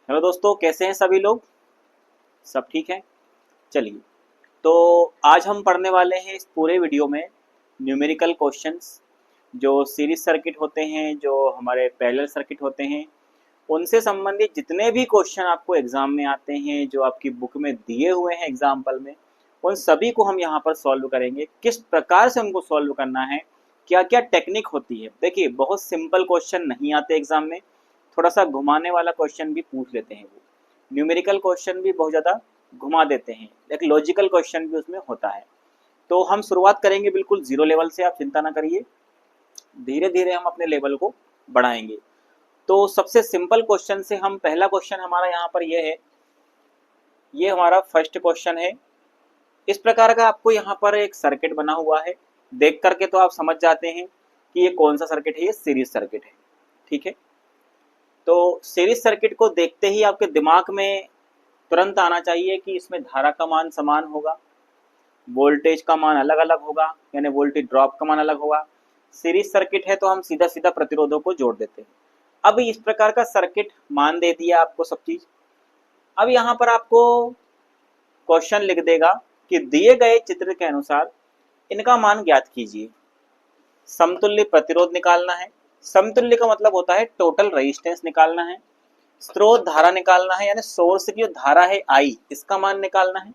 Hello दोस्तों, कैसे हैं सभी लोग? सब ठीक है। चलिए, तो आज हम पढ़ने वाले हैं इस पूरे वीडियो में न्यूमेरिकल क्वेश्चंस। जो सीरीज सर्किट होते हैं, जो हमारे पैरेलल सर्किट होते हैं, उनसे संबंधित जितने भी क्वेश्चन आपको एग्जाम में आते हैं, जो आपकी बुक में दिए हुए हैं एग्जाम्पल में, उन सभी को हम यहाँ पर सॉल्व करेंगे। किस प्रकार से उनको सॉल्व करना है, क्या क्या टेक्निक होती है। देखिए, बहुत सिंपल क्वेश्चन नहीं आते एग्जाम में, थोड़ा सा घुमाने वाला क्वेश्चन भी पूछ लेते हैं वो। न्यूमेरिकल क्वेश्चन भी बहुत ज़्यादा घुमा देते हैं, एक लॉजिकल क्वेश्चन भी उसमें होता है। तो हम शुरुआत करेंगे बिल्कुल जीरो लेवल से, आप चिंता ना करिए, धीरे धीरे हम अपने लेवल को बढ़ाएंगे। तो सबसे सिंपल क्वेश्चन से हम, पहला क्वेश्चन हमारा यहाँ पर ये है, ये हमारा फर्स्ट क्वेश्चन है। इस प्रकार का आपको यहाँ पर एक सर्किट बना हुआ है, देख करके तो आप समझ जाते हैं कि ये कौन सा सर्किट है, ये सीरीज सर्किट है। ठीक है, तो सीरीज सर्किट को देखते ही आपके दिमाग में तुरंत आना चाहिए कि इसमें धारा का मान समान होगा, वोल्टेज का मान अलग अलग होगा, यानी वोल्टेज ड्रॉप का मान अलग होगा। सीरीज सर्किट है तो हम सीधा सीधा प्रतिरोधों को जोड़ देते हैं। अब इस प्रकार का सर्किट मान दे दिया आपको सब चीज। अब यहाँ पर आपको क्वेश्चन लिख देगा कि दिए गए चित्र के अनुसार इनका मान ज्ञात कीजिए। समतुल्य प्रतिरोध निकालना है, समतुल्य का मतलब होता है टोटल रेजिस्टेंस निकालना है, स्रोत धारा निकालना है, यानी सोर्स की जो धारा है आई, इसका मान निकालना है,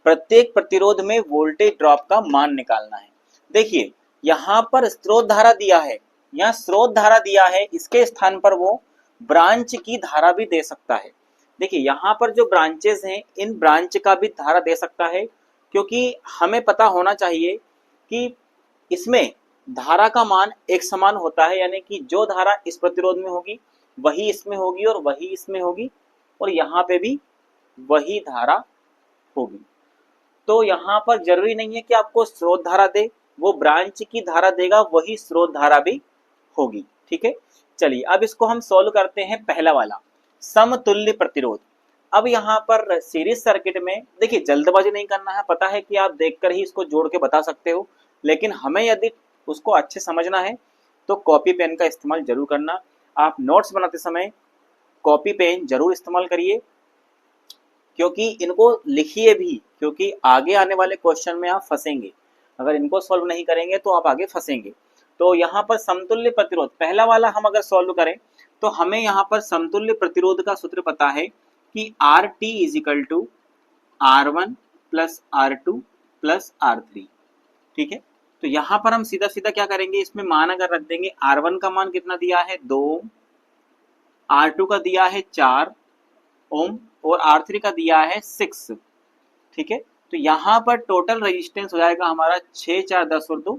प्रत्येक प्रतिरोध में वोल्टेज ड्रॉप का मान निकालना है। देखिए, यहाँ पर स्रोत धारा दिया है, यहाँ स्रोत धारा दिया है, इसके स्थान पर वो ब्रांच की धारा भी दे सकता है। देखिए, यहाँ पर जो ब्रांचेस हैं, इन ब्रांच का भी धारा दे सकता है, क्योंकि हमें पता होना चाहिए कि इसमें धारा का मान एक समान होता है, यानी कि जो धारा इस प्रतिरोध में होगी वही इसमें होगी और वही इसमें होगी, और यहाँ पे भी वही धारा होगी। तो यहाँ पर जरूरी नहीं है कि आपको स्रोत धारा दे, वो ब्रांच की धारा देगा, वही स्रोत धारा भी होगी। ठीक है, चलिए अब इसको हम सॉल्व करते हैं। पहला वाला समतुल्य प्रतिरोध। अब यहाँ पर सीरीज सर्किट में देखिए, जल्दबाजी नहीं करना है, पता है कि आप देखकर ही इसको जोड़ के बता सकते हो, लेकिन हमें यदि उसको अच्छे समझना है तो कॉपी पेन का इस्तेमाल जरूर करना। आप नोट्स बनाते समय कॉपी पेन जरूर इस्तेमाल करिए, क्योंकि इनको लिखिए भी, क्योंकि आगे आने वाले क्वेश्चन में आप फंसेंगे। अगर इनको सॉल्व नहीं करेंगे तो आप आगे फंसेंगे। तो यहाँ पर समतुल्य प्रतिरोध, पहला वाला हम अगर सॉल्व करें तो हमें यहाँ पर समतुल्य प्रतिरोध का सूत्र पता है कि R T is equal to R1 plus R2 plus R3। ठीक है, तो यहाँ पर हम सीधा सीधा क्या करेंगे, इसमें मान अगर रख देंगे, R1 का मान कितना दिया है 2, R2 का दिया है 4 ओम, और R3 का दिया है 6। ठीक है, तो यहाँ पर टोटल रेजिस्टेंस हो जाएगा हमारा 6 4 10 और 2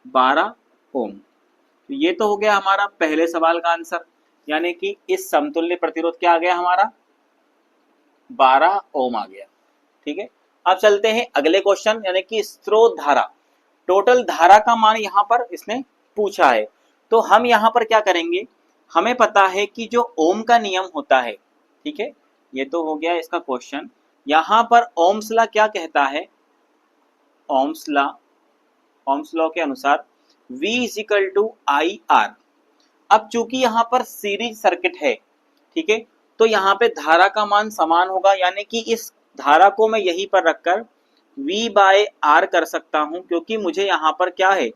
12 ओम। तो ये तो हो गया हमारा पहले सवाल का आंसर, यानी कि इस समतुल्य प्रतिरोध क्या आ गया हमारा 12 ओम आ गया। ठीक है, अब चलते हैं अगले क्वेश्चन, यानी कि स्रोत धारा। टोटल धारा का मान यहाँ पर इसने पूछा है, तो हम यहाँ पर क्या करेंगे, हमें पता है कि जो ओम का नियम होता है, ठीक है, ये तो हो गया इसका क्वेश्चन। यहाँ पर ओम्स लॉ क्या कहता है, ओम्स लॉ के अनुसार V is equal to I R. अब चूंकि यहाँ पर सीरीज सर्किट है, ठीक है, तो यहाँ पे धारा का मान समान होगा, यानी कि इस धारा को मैं यहीं पर रखकर V बाय आर कर सकता हूं, क्योंकि मुझे यहाँ पर क्या है,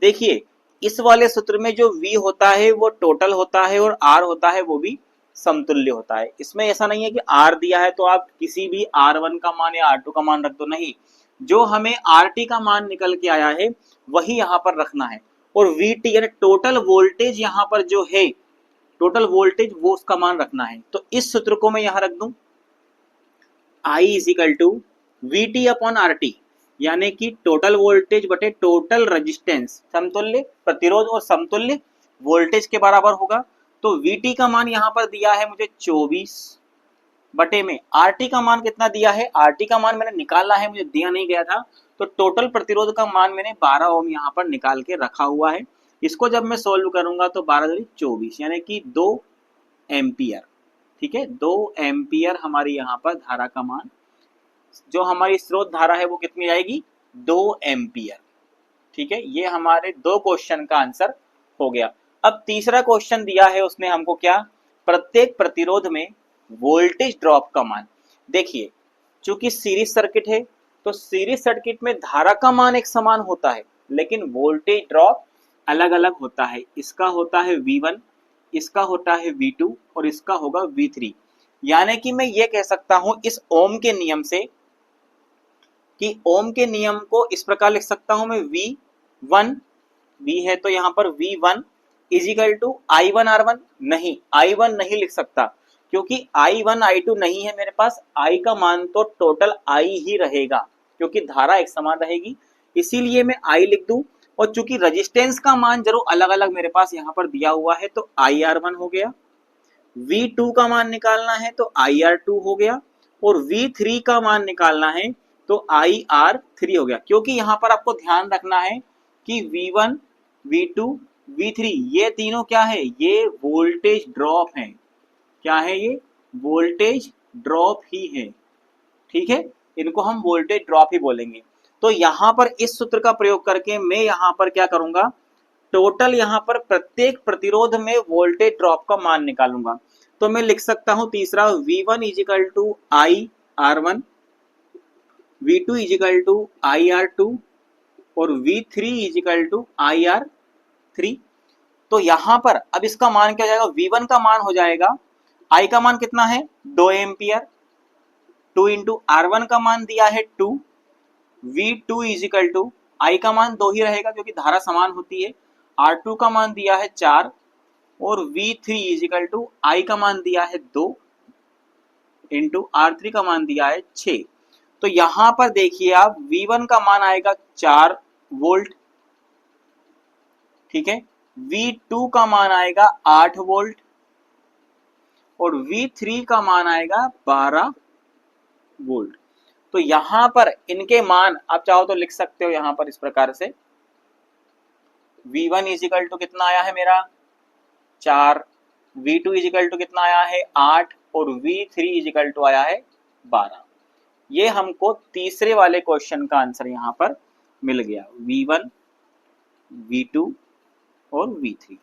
देखिए इस वाले सूत्र में जो V होता है वो टोटल होता है और R होता है वो भी समतुल्य होता है। इसमें ऐसा नहीं है कि R दिया है तो आप किसी भी R1 का मान या R2 का मान रख दो, नहीं, जो हमें RT का मान निकल के आया है वही यहाँ पर रखना है, और VT यानी टोटल वोल्टेज यहाँ पर जो है, टोटल वोल्टेज वो उसका मान रखना है। तो इस सूत्र को मैं यहाँ रख दूं, I is equal to VT upon RT, यानी कि टोटल वोल्टेज बटे टोटल रेजिस्टेंस, समतुल्य प्रतिरोध और समतुल्य वोल्टेज के बराबर होगा। तो VT का मान यहाँ पर दिया है मुझे 24 बटे में RT का मान कितना दिया है, RT का मान मैंने निकाला है, मुझे दिया नहीं गया था, तो टोटल प्रतिरोध का मान मैंने 12 ओम यहाँ पर निकाल के रखा हुआ है। इसको जब मैं सोल्व करूंगा तो 12 24, यानी कि 2 एम्पियर। ठीक है, 2 एम्पियर हमारी यहाँ पर धारा का मान, जो हमारी स्रोत धारा है वो कितनी आएगी, 2 एम्पियर। ठीक है, ये हमारे दो क्वेश्चन का आंसर हो गया। अब तीसरा क्वेश्चन दिया है उसने हमको क्या, प्रत्येक प्रतिरोध में वोल्टेज ड्रॉप का मान। देखिए चूंकि सीरीज सर्किट है तो सीरीज सर्किट में धारा का मान एक समान होता है, लेकिन वोल्टेज ड्रॉप अलग अलग होता है। इसका होता है V1, इसका होता है V2 और इसका होगा V3। यानी कि मैं ये कह सकता हूं इस ओम के नियम से कि ओम के नियम को इस प्रकार लिख सकता हूं मैं V1, V है तो यहां पर V1 इजिकल टू I1R1। नहीं, I1 नहीं लिख सकता क्योंकि I1 I2 नहीं है मेरे पास। I का मान तो टोटल I ही रहेगा क्योंकि धारा एक समान रहेगी, इसीलिए मैं I लिख दूं। और चूंकि रेजिस्टेंस का मान जरूर अलग अलग मेरे पास यहाँ पर दिया हुआ है तो IR1 हो गया, V2 का मान निकालना है तो IR2 हो गया और V3 का मान निकालना है तो IR3 हो गया। क्योंकि यहाँ पर आपको ध्यान रखना है कि V1, V2, V3 ये तीनों क्या है, ये वोल्टेज ड्रॉप है। क्या है ये? वोल्टेज ड्रॉप ही है। ठीक है, इनको हम वोल्टेज ड्रॉप ही बोलेंगे। तो यहां पर इस सूत्र का प्रयोग करके मैं यहां पर क्या करूंगा, टोटल यहां पर प्रत्येक प्रतिरोध में वोल्टेज ड्रॉप का मान निकालूंगा। तो मैं लिख सकता हूं तीसरा V1 is equal to IR1, V2 is equal to IR2 और V3 इजिकल टू IR3। तो यहां पर अब इसका मान क्या हो जाएगा, V1 का मान हो जाएगा, I का मान कितना है 2 एम्पियर, 2 इंटू R1 का मान दिया है 2, V2 इजिकल टू I का मान 2 ही रहेगा क्योंकि धारा समान होती है, R2 का मान दिया है 4 और V3 इजिकल टू I का मान दिया है 2 इंटू R3 का मान दिया है 6। तो यहां पर देखिए आप V1 का मान आएगा 4 वोल्ट, ठीक है, V2 का मान आएगा 8 वोल्ट और V3 का मान आएगा 12 वोल्ट। तो यहां पर इनके मान आप चाहो तो लिख सकते हो यहां पर इस प्रकार से, V1 इजिकल टू कितना आया है मेरा 4, V2 इजिकल टू कितना आया है 8 और V3 इजिकल टू आया है 12। ये हमको तीसरे वाले क्वेश्चन का आंसर यहां पर मिल गया, V1, V2 और V3।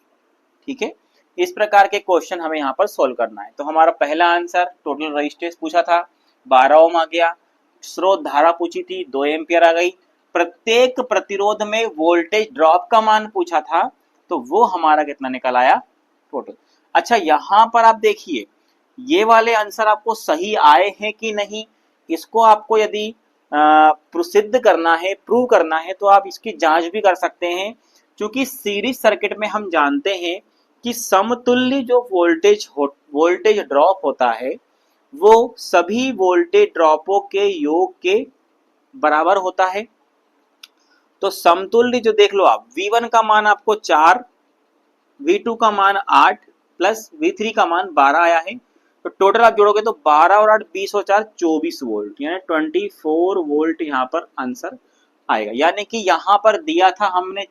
ठीक है, इस प्रकार के क्वेश्चन हमें यहाँ पर सोल्व करना है। तो हमारा पहला आंसर टोटल रेजिस्टेंस पूछा था 12 ओम आ गया, स्रोत धारा पूछी थी 2 एम्पियर आ गई, प्रत्येक प्रतिरोध में वोल्टेज ड्रॉप का मान पूछा था तो वो हमारा कितना निकल आया टोटल। अच्छा यहाँ पर आप देखिए ये वाले आंसर आपको सही आए हैं कि नहीं, इसको आपको यदि प्रसिद्ध करना है, प्रूव करना है तो आप इसकी जांच भी कर सकते हैं। क्योंकि सीरीज सर्किट में हम जानते हैं कि समतुल्य जो वोल्टेज ड्रॉप होता है वो सभी वोल्टेज ड्रॉपों के योग के बराबर होता है। तो समतुल्य जो देख लो आप, V1 का मान आपको 4, V2 का मान 8 प्लस V3 का मान 12 आया है। तो टोटल आप जोड़ोगे तो 12 और 8 20 और 4 24 वोल्ट, यानी 24 वोल्ट यहाँ पर आंसर आएगा। यानी कि यहाँ पर दिया था हमने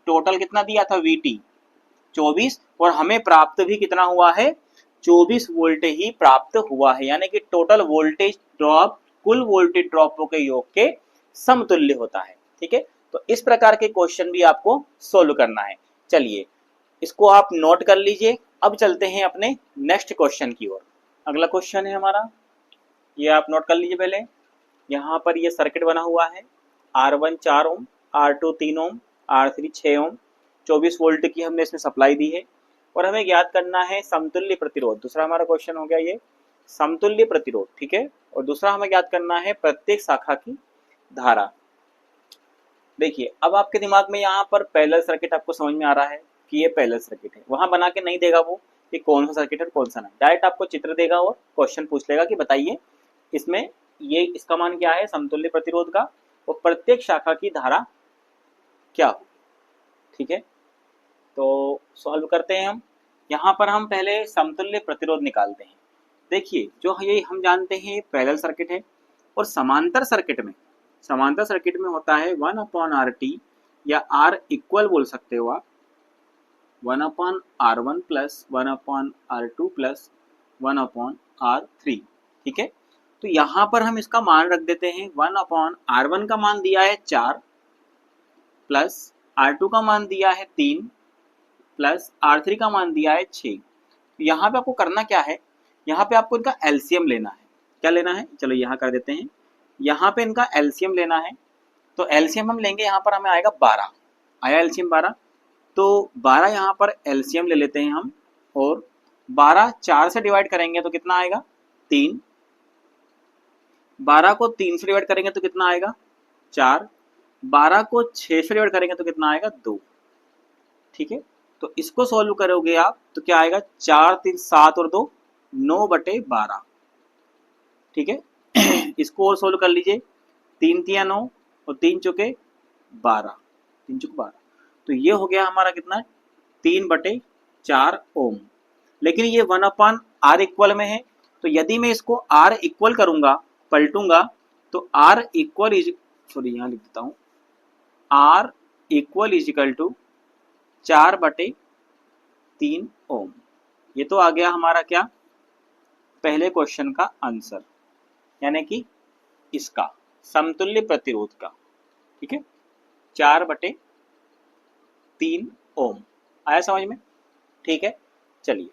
टोटल कितना दिया था VT 24 और हमें प्राप्त भी कितना हुआ है 24 वोल्ट ही प्राप्त हुआ है। यानी कि टोटल वोल्टेज ड्रॉप कुल वोल्टेज ड्रॉपों के योग के समतुल्य होता है। ठीक है, तो इस प्रकार के क्वेश्चन भी आपको सोल्व करना है। चलिए इसको आप नोट कर लीजिए। अब चलते हैं अपने नेक्स्ट क्वेश्चन की ओर। अगला क्वेश्चन है हमारा, ये आप नोट कर लीजिए पहले। यहाँ पर ये सर्किट बना हुआ है, R1 4 ओम, R2 3 ओम, R3 6 ओम, 24 वोल्ट की हमने इसमें सप्लाई दी है और हमें ज्ञात करना है समतुल्य प्रतिरोध। दूसरा हमारा क्वेश्चन हो गया ये समतुल्य प्रतिरोध। ठीक है, और दूसरा हमें ज्ञात करना है प्रत्येक शाखा की धारा। देखिए अब आपके दिमाग में यहाँ पर पैरेलल सर्किट आपको समझ में आ रहा है कि ये पैरेलल सर्किट है। वहां बना के नहीं देगा वो कि कौन सा सर्किट है कौन सा नहीं, डायरेक्ट आपको चित्र देगा और क्वेश्चन पूछ लेगा कि बताइए इसमें ये इसका मान क्या है समतुल्य प्रतिरोध का और प्रत्येक शाखा की धारा क्या हो। ठीक है, तो सॉल्व करते हैं हम। यहाँ पर हम पहले समतुल्य प्रतिरोध निकालते हैं। देखिए जो ये हम जानते हैं पैरेलल सर्किट है और समांतर सर्किट में होता है 1/RT या R इक्वल बोल सकते हो आप, 1/R1 plus 1/R2 plus 1/R3। ठीक है, तो यहाँ पर हम इसका मान रख देते हैं 1/R1 का मान दिया है 4 प्लस R2 का मान दिया है 3 प्लस R3 का मान दिया है 6। यहाँ पे आपको करना क्या है, यहाँ पे आपको इनका एलसीएम लेना है। क्या लेना है, चलो यहाँ कर देते हैं, यहाँ पे इनका एलसीएम लेना है। तो एलसीएम हम लेंगे, यहाँ पर हमें आएगा 12, आया एलसीएम 12। तो 12 यहाँ पर एलसीएम ले लेते हैं हम, और 12 4 से डिवाइड करेंगे तो कितना आएगा 3, 12 को 3 से डिवाइड करेंगे तो कितना आएगा 4, 12 को 6 से डिवाइड करेंगे तो कितना आएगा 2। ठीक है, तो इसको सॉल्व करोगे आप तो क्या आएगा, 4 3 7 और 2 9/12। ठीक है, इसको और सॉल्व कर लीजिए, 3 3 9 और 3 चौके 12, 3 चौके 12, तो ये हो गया हमारा कितना 3/4 ओम। लेकिन ये 1/r इक्वल में है, तो यदि मैं इसको r इक्वल करूंगा, पलटूंगा, तो r इक्वल इज, सॉरी यहाँ लिख देता हूँ, r इक्वल इजिकल टू 4/3 ओम। ये तो आ गया हमारा क्या, पहले क्वेश्चन का आंसर, यानी कि इसका समतुल्य प्रतिरोध का। ठीक है, 4/3 ओम, आया समझ में। ठीक है, चलिए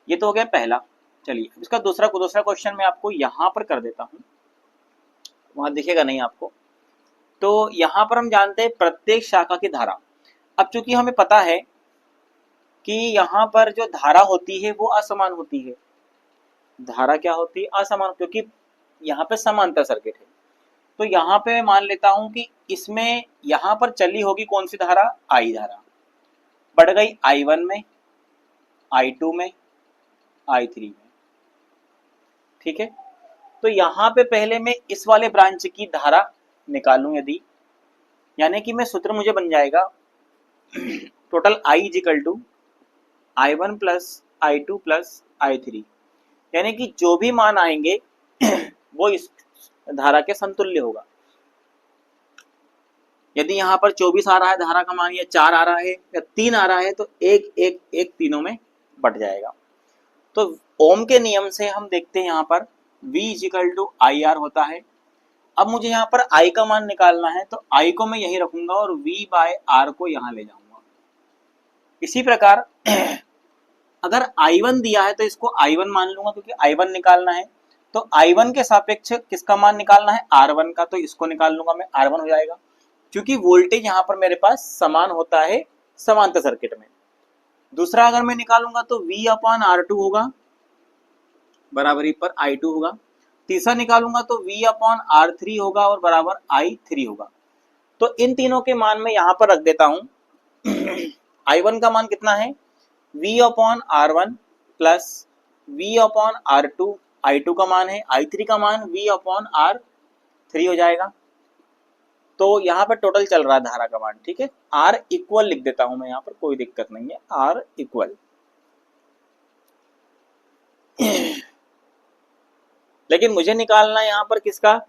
ये तो हो गया पहला। चलिए इसका दूसरा क्वेश्चन मैं आपको यहाँ पर कर देता हूँ, वहां दिखेगा नहीं आपको। तो यहाँ पर हम जानते हैं प्रत्येक शाखा की धारा। अब चूंकि हमें पता है कि यहाँ पर जो धारा होती है वो असमान होती है, धारा क्या होती है, असमान, क्योंकि यहाँ पे समांतर सर्किट है। तो यहाँ पे मैं मान लेता हूं कि इसमें यहाँ पर चली होगी कौन सी धारा, आई धारा, बढ़ गई I1 में, I2 में, I3 में। ठीक है, तो यहाँ पे पहले मैं इस वाले ब्रांच की धारा निकालूं यदि, यानी कि मैं सूत्र मुझे बन जाएगा total I is equal to I1 plus I2 plus I3, यानी कि जो भी मान आएंगे वो इस धारा के समतुल्य होगा। यदि यहाँ पर 24 आ रहा है धारा का मान, या 4 आ रहा है या 3 आ रहा है, तो एक एक एक तीनों में बढ़ जाएगा। तो ओम के नियम से हम देखते हैं यहाँ पर V इजिकल टू IR होता है। अब मुझे यहाँ पर I का मान निकालना है, तो I को मैं यहीं रखूंगा और V/R को यहाँ ले जाऊंगा। इसी प्रकार अगर I1 दिया है तो इसको I1 मान लूंगा, क्योंकि I1 निकालना है। तो I1 के सापेक्ष किसका मान निकालना है, R1 का, तो इसको निकाल लूंगा मैं, R1 हो जाएगा। क्योंकि वोल्टेज यहाँ पर मेरे पास समान होता है समांतर सर्किट में। दूसरा अगर मैं निकालूंगा तो V/R2 होगा, बराबरी पर I2 होगा। तीसरा निकालूंगा तो V/R3 होगा और बराबर I3 होगा। तो इन तीनों के मान मैं यहाँ पर रख देता हूं। I1 का मान कितना है, V/R1 प्लस V/R2, I2 का मान है, I3 का मान V/R3 हो जाएगा। तो यहाँ पर टोटल चल रहा है धारा का मान। ठीक है, R इक्वल लिख देता हूं मैं यहाँ पर, कोई दिक्कत नहीं है, R इक्वल। लेकिन मुझे निकालना है यहाँ पर किसका,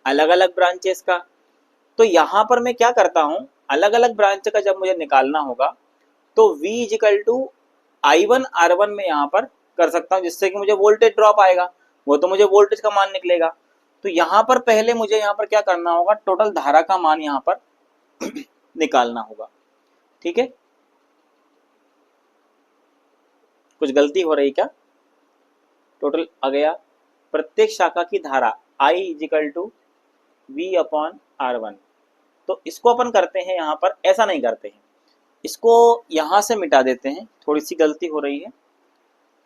अलग अलग ब्रांचेस का। तो यहाँ पर मैं क्या करता हूँ, अलग अलग ब्रांच का जब मुझे निकालना होगा तो V is equal to I1 R1 में यहाँ पर कर सकता हूँ, जिससे कि मुझे वोल्टेज ड्रॉप आएगा, वो तो मुझे वोल्टेज का मान निकलेगा। तो यहाँ पर पहले मुझे यहाँ पर क्या करना होगा, टोटल धारा का मान यहाँ पर निकालना होगा। ठीक है, कुछ गलती हो रही क्या, टोटल आ गया प्रत्येक शाखा की धारा I इजिकल टू V/R1। तो इसको अपन करते हैं यहाँ पर, ऐसा नहीं करते हैं, इसको यहाँ से मिटा देते हैं, थोड़ी सी गलती हो रही है,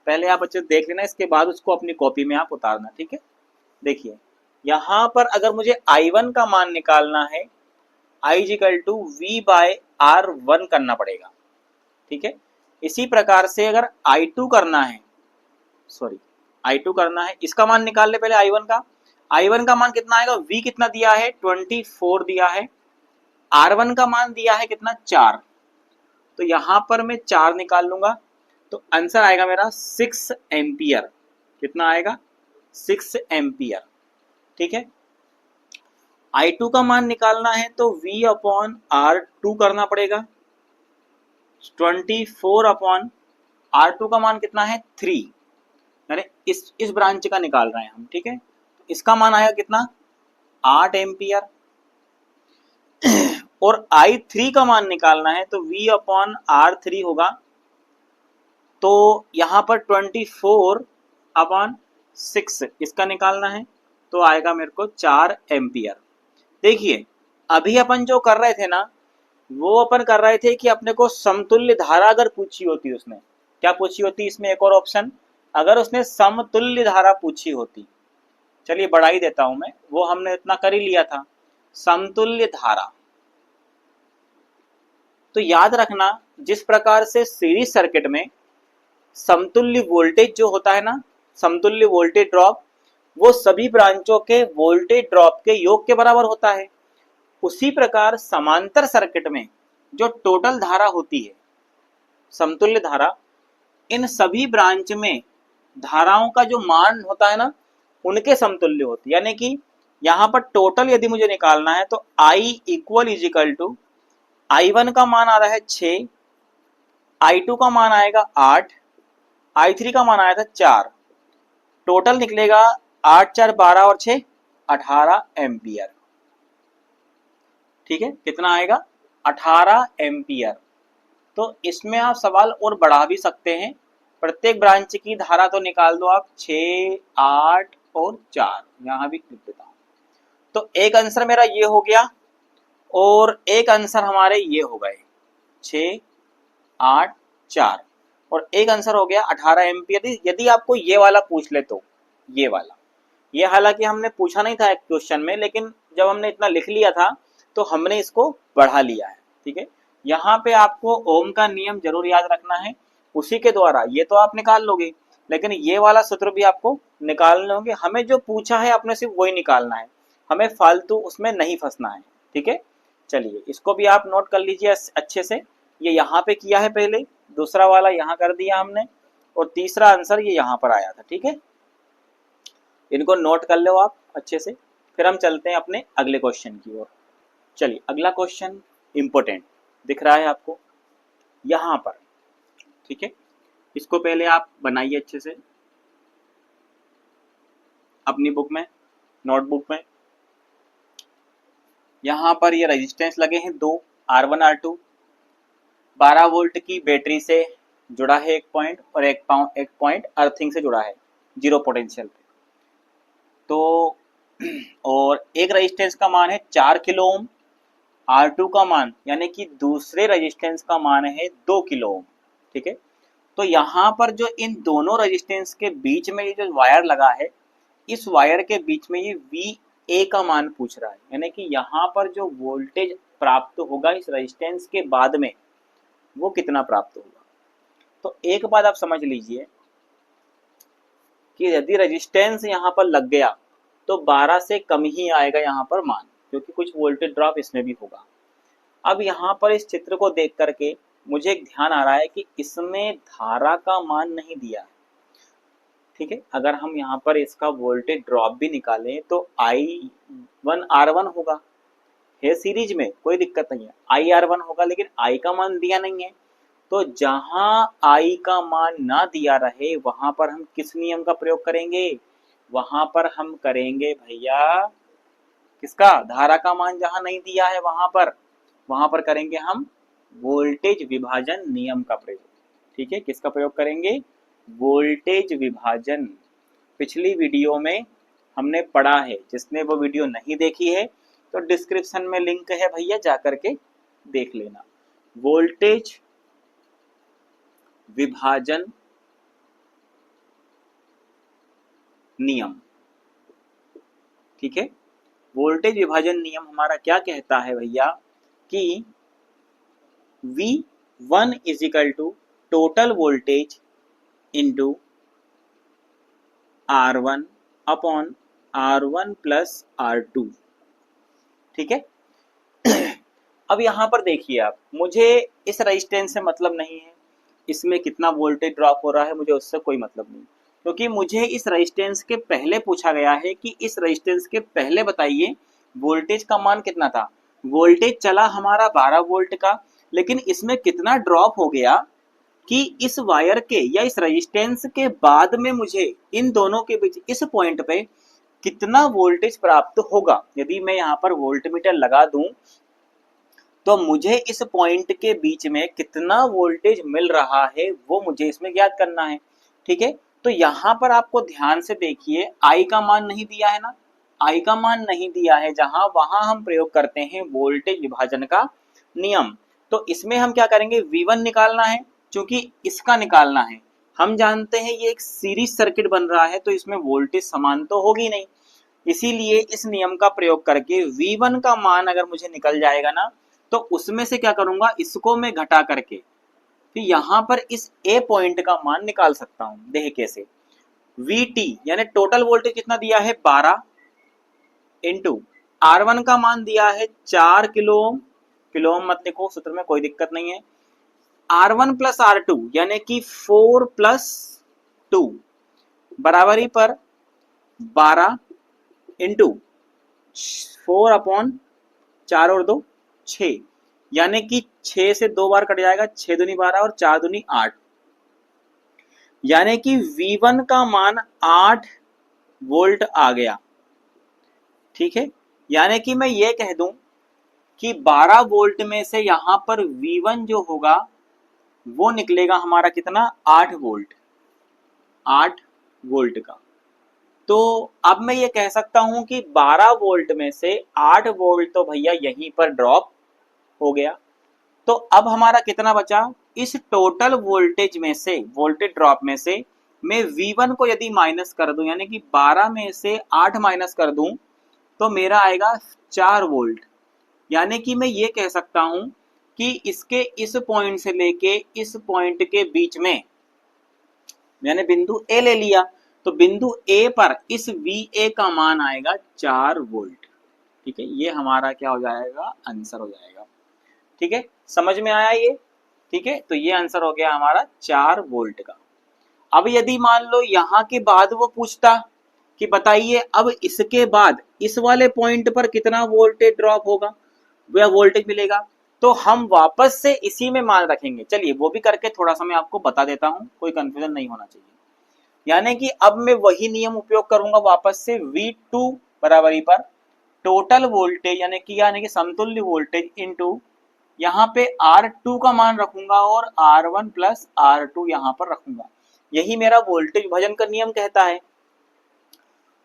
पहले आप अच्छे देख लेना, इसके बाद उसको अपनी कॉपी में आप उतारना। ठीक है, देखिए यहाँ पर अगर मुझे I1 का मान निकालना है, I इजिकल टू V/R1 करना पड़ेगा। ठीक है, इसी प्रकार से अगर I2 करना है, सॉरी I2 करना है, इसका मान निकाल ले पहले I1 का। I1 का मान कितना आएगा, V कितना दिया है 24 दिया है, R1 का मान दिया है कितना 4, तो यहां पर मैं 4 निकाल लूंगा, तो आंसर आएगा मेरा 6 एम्पियर। कितना आएगा, 6 एम्पियर। ठीक है, I2 का मान निकालना है तो V/R2 करना पड़ेगा, 24/R2 का मान कितना है 3, यानी इस ब्रांच का निकाल रहे हैं हम। ठीक है, इसका मान आएगा कितना 8 एम्पियर। और I3 का मान निकालना है तो V/R3 होगा तो यहाँ पर 24/6 इसका निकालना है, तो आएगा मेरे को 4 एम्पियर। देखिए अभी अपन जो कर रहे थे ना, वो अपन कर रहे थे कि अपने को समतुल्य धारा अगर पूछी होती, उसने क्या पूछी होती, इसमें एक और ऑप्शन, अगर उसने समतुल्य धारा पूछी होती, चलिए बढ़ा ही देता हूं मैं, वो हमने इतना कर ही लिया था, समतुल्य धारा। तो याद रखना, जिस प्रकार से सीरीज सर्किट में समतुल्य वोल्टेज जो होता है ना, समतुल्य वोल्टेज ड्रॉप, वो सभी ब्रांचों के वोल्टेज ड्रॉप के योग के बराबर होता है। उसी प्रकार समांतर सर्किट में जो टोटल धारा होती है, समतुल्य धारा, इन सभी ब्रांच में धाराओं का जो मान होता है ना, उनके समतुल्य होती है। यानी कि यहाँ पर टोटल यदि मुझे निकालना है तो I equal is equal to I1 का मान आ रहा है 6, I2 का मान आएगा 8, I3 का मान आया था 4, टोटल निकलेगा 8 4 12 और 6 18 एम्पियर। ठीक है, कितना आएगा, 18 एम्पियर। तो इसमें आप सवाल और बढ़ा भी सकते हैं, प्रत्येक ब्रांच की धारा तो निकाल दो आप, 6 8 और 4, यहां भी लिख देता हूं। तो एक आंसर मेरा ये हो गया और एक आंसर हमारे ये हो गए 6 8 4, और एक आंसर हो गया 18 एम्पियर। यदि आपको ये वाला पूछ ले तो ये वाला, ये हालांकि हमने पूछा नहीं था एक क्वेश्चन में, लेकिन जब हमने इतना लिख लिया था तो हमने इसको बढ़ा लिया है। ठीक है, यहाँ पे आपको ओम का नियम जरूर याद रखना है, उसी के द्वारा ये तो आप निकाल लोगे, लेकिन ये वाला सूत्र भी आपको निकालने होंगे। हमें जो पूछा है अपने से वही निकालना है, हमें फालतू उसमें नहीं फंसना है। ठीक है, चलिए इसको भी आप नोट कर लीजिए अच्छे से। ये यहाँ पे किया है पहले, दूसरा वाला यहाँ कर दिया हमने, और तीसरा आंसर ये यहाँ पर आया था। ठीक है, इनको नोट कर लो आप अच्छे से, फिर हम चलते हैं अपने अगले क्वेश्चन की ओर। चलिए अगला क्वेश्चन इंपॉर्टेंट दिख रहा है आपको यहाँ पर। ठीक है, इसको पहले आप बनाइए अच्छे से अपनी बुक में, नोटबुक में। यहाँ पर ये रेजिस्टेंस लगे हैं दो, R1 R2, 12 वोल्ट की बैटरी से जुड़ा है एक पॉइंट, और एक पॉइंट अर्थिंग से जुड़ा है जीरो पोटेंशियल पे। तो और एक रेजिस्टेंस का मान है 4 किलो ओम, R2 का मान यानी कि दूसरे रेजिस्टेंस का मान है 2 किलो ओम। ठीक है, तो यहाँ पर जो इन दोनों रेजिस्टेंस के बीच में ये जो वायर लगा है, इस वायर के बीच में ये VA का मान पूछ रहा है, यानी कि यहाँ पर जो वोल्टेज प्राप्त होगा इस रेजिस्टेंस के बाद में, वो कितना प्राप्त होगा। तो एक बात आप समझ लीजिए कि यदि रेजिस्टेंस यहाँ पर लग गया तो 12 से कम ही आएगा यहाँ पर मान, क्योंकि कुछ वोल्टेज ड्रॉप इसमें भी होगा। अब यहाँ पर इस चित्र को देख करके मुझे एक ध्यान आ रहा है कि इसमें धारा का मान नहीं दिया है। ठीक है, अगर हम यहाँ पर इसका वोल्टेज ड्रॉप भी निकालें तो I1 R1 होगा, है सीरीज में कोई दिक्कत नहीं है, I R1 होगा, लेकिन I का मान दिया नहीं है। तो जहां I का मान ना दिया रहे वहां पर हम किस नियम का प्रयोग करेंगे, वहां पर हम करेंगे भैया किसका, धारा का मान जहां नहीं दिया है वहां पर करेंगे हम वोल्टेज विभाजन नियम का प्रयोग। ठीक है, किसका प्रयोग करेंगे, वोल्टेज विभाजन। पिछली वीडियो में हमने पढ़ा है, जिसने वो वीडियो नहीं देखी है तो डिस्क्रिप्शन में लिंक है भैया, जाकर के देख लेना। वोल्टेज विभाजन नियम। ठीक है, वोल्टेज विभाजन नियम हमारा क्या कहता है भैया कि V1 is equal to total voltage into R1 upon R1 plus R2। ठीक है, अब यहाँ पर देखिए आप, मुझे इस रेजिस्टेंस से मतलब नहीं है, इसमें कितना वोल्टेज ड्रॉप हो रहा है मुझे उससे कोई मतलब नहीं, क्योंकि मुझे इस रेजिस्टेंस के पहले पूछा गया है कि इस रेजिस्टेंस के पहले बताइए वोल्टेज का मान कितना था। वोल्टेज चला हमारा 12 वोल्ट का, लेकिन इसमें कितना ड्रॉप हो गया कि इस वायर के या इस रेजिस्टेंस के बाद में मुझे इन दोनों के बीच इस पॉइंट पे कितना वोल्टेज प्राप्त होगा। यदि मैं यहाँ पर वोल्टमीटर लगा दूं तो मुझे इस पॉइंट के बीच में कितना वोल्टेज मिल रहा है वो मुझे इसमें ज्ञात करना है। ठीक है, तो यहाँ पर आपको ध्यान से देखिए, आई का मान नहीं दिया है ना, आई का मान नहीं दिया है, जहां वहां हम प्रयोग करते हैं वोल्टेज विभाजन का नियम। तो इसमें हम क्या करेंगे, V1 निकालना है, क्योंकि इसका निकालना है। हम जानते हैं ये एक सीरीज सर्किट बन रहा है, तो इसमें वोल्टेज समान तो होगी नहीं, इसीलिए इस नियम का प्रयोग करके V1 का मान अगर मुझे निकल जाएगा ना, तो उसमें से क्या करूंगा, इसको मैं घटा करके फिर यहाँ पर इस A पॉइंट का मान निकाल सकता हूं। देख कैसे, VT यानी टोटल वोल्टेज कितना दिया है 12 इंटू R1 का मान दिया है 4 किलो ओम, किलो ओम मत लिखो सूत्र में, कोई दिक्कत नहीं है। R1 प्लस R2 यानी कि 4 प्लस 2 बराबरी पर 12 इंटू 4 अपॉन 4 और 2 6, यानी कि 6 से 2 बार कट जाएगा, 6 दूनी 12 और 4 दूनी 8, यानी कि V1 का मान 8 वोल्ट आ गया। ठीक है, यानी कि मैं ये कह दूं कि 12 वोल्ट में से यहां पर V1 जो होगा वो निकलेगा हमारा कितना, 8 वोल्ट, 8 वोल्ट का। तो अब मैं ये कह सकता हूं कि 12 वोल्ट में से 8 वोल्ट तो भैया यहीं पर ड्रॉप हो गया। तो अब हमारा कितना बचा, इस टोटल वोल्टेज में से, वोल्टेज ड्रॉप में से मैं V1 को यदि माइनस कर दूं, यानी कि 12 में से 8 माइनस कर दूं, तो मेरा आएगा 4 वोल्ट। यानी कि मैं ये कह सकता हूं कि इसके इस पॉइंट से लेके इस पॉइंट के बीच में मैंने बिंदु ए ले लिया, तो बिंदु ए पर इस VA का मान आएगा 4 वोल्ट। ठीक है, ये हमारा क्या हो जाएगा, आंसर हो जाएगा। ठीक है, समझ में आया ये। ठीक है, तो ये आंसर हो गया हमारा 4 वोल्ट का। अब यदि मान लो यहाँ के बाद वो पूछता कि बताइए अब इसके बाद इस वाले पॉइंट पर कितना वोल्टेज ड्रॉप होगा या वोल्टेज मिलेगा, तो हम वापस से इसी में मान रखेंगे। चलिए वो भी करके थोड़ा सा मैं आपको बता देता हूँ, कोई कंफ्यूजन नहीं होना चाहिए। यानी कि अब मैं वही नियम उपयोग करूंगा वापस से, V2 बराबरी पर टोटल वोल्टेज यानी कि समतुल्य वोल्टेज इनटू यहाँ पे R2 का मान रखूंगा और R1 प्लस R2 यहाँ पर रखूंगा। यही मेरा वोल्टेज विभाजन का नियम कहता है।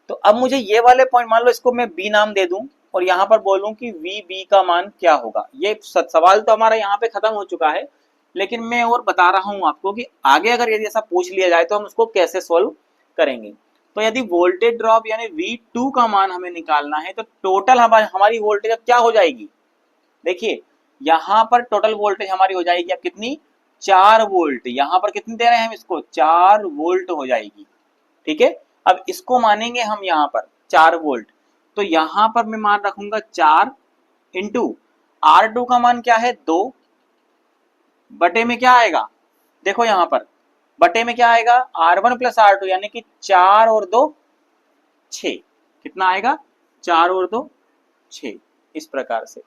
तो अब मुझे ये वाले पॉइंट, मान लो इसको मैं B नाम दे दूं और यहाँ पर बोलूं कि VB का मान क्या होगा। ये सवाल तो हमारा यहाँ पे खत्म हो चुका है, लेकिन मैं और बता रहा हूँ आपको कि आगे अगर यदि ऐसा पूछ लिया जाए तो हम उसको कैसे सोल्व करेंगे। तो यदि वोल्टेज ड्रॉप यानी V2 का मान हमें निकालना है, तो टोटल हमारी वोल्टेज अब क्या हो जाएगी, देखिए यहाँ पर टोटल वोल्टेज हमारी हो जाएगी अब कितनी, 4 वोल्ट। यहाँ पर कितनी दे रहे हैं हम इसको, 4 वोल्ट हो जाएगी। ठीक है, अब इसको मानेंगे हम यहाँ पर 4 वोल्ट, तो यहाँ पर मैं मान रखूंगा 4 इंटू R2 का मान क्या है 2 बटे में क्या आएगा, देखो यहाँ पर बटे में क्या आएगा, R1 प्लस R2 यानी कि 4 और 2 6, कितना आएगा 4 और 2 6, इस प्रकार से।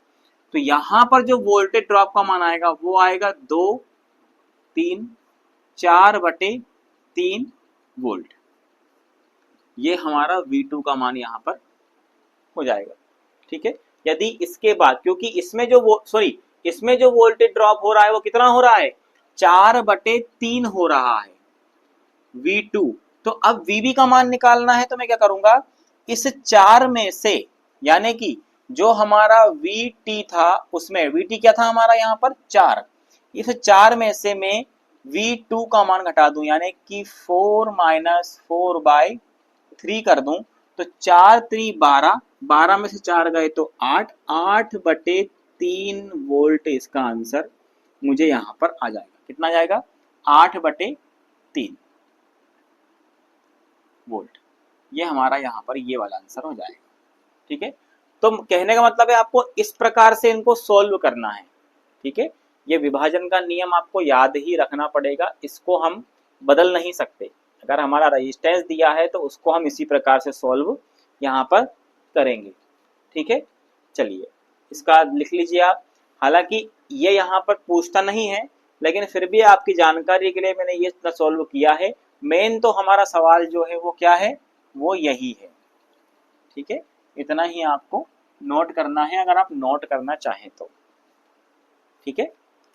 तो यहां पर जो वोल्टेज ड्रॉप का मान आएगा वो आएगा 2 3 4 बटे 3 वोल्ट। ये हमारा V2 का मान यहाँ पर हो जाएगा। ठीक है, यदि इसके बाद, क्योंकि इसमें जो वोल्टेज ड्रॉप हो रहा है वो कितना हो रहा है, 4 बटे 3 हो रहा है V2। तो अब VB का मान निकालना है, तो मैं क्या करूंगा, इस 4 में से, यानी कि जो हमारा VT था उसमें VT क्या था हमारा यहाँ पर 4, इस 4 में से मैं V2 का मान घटा दूं, यानी कि 4 माइनस 4/3 कर दूं, तो 4 3 12, 12 में से 4 गए तो 8, 8 बटे 3 वोल्ट इसका आंसर मुझे यहाँ पर आ जाएगा। कितना जाएगा, 8 बटे 3 वोल्ट। ये हमारा यहाँ पर ये वाला आंसर हो जाएगा। ठीक है, तो कहने का मतलब है आपको इस प्रकार से इनको सोल्व करना है। ठीक है, ये विभाजन का नियम आपको याद ही रखना पड़ेगा, इसको हम बदल नहीं सकते। अगर हमारा रेजिस्टेंस दिया है तो उसको हम इसी प्रकार से सोल्व यहाँ पर करेंगे। ठीक है, चलिए इसका लिख लीजिए आप। हालांकि ये यहाँ पर पूछता नहीं है, लेकिन फिर भी आपकी जानकारी के लिए मैंने ये इतना सोल्व किया है। मेन तो हमारा सवाल जो है वो क्या है, वो यही है। ठीक है, इतना ही आपको नोट करना है अगर आप नोट करना चाहें तो। ठीक है,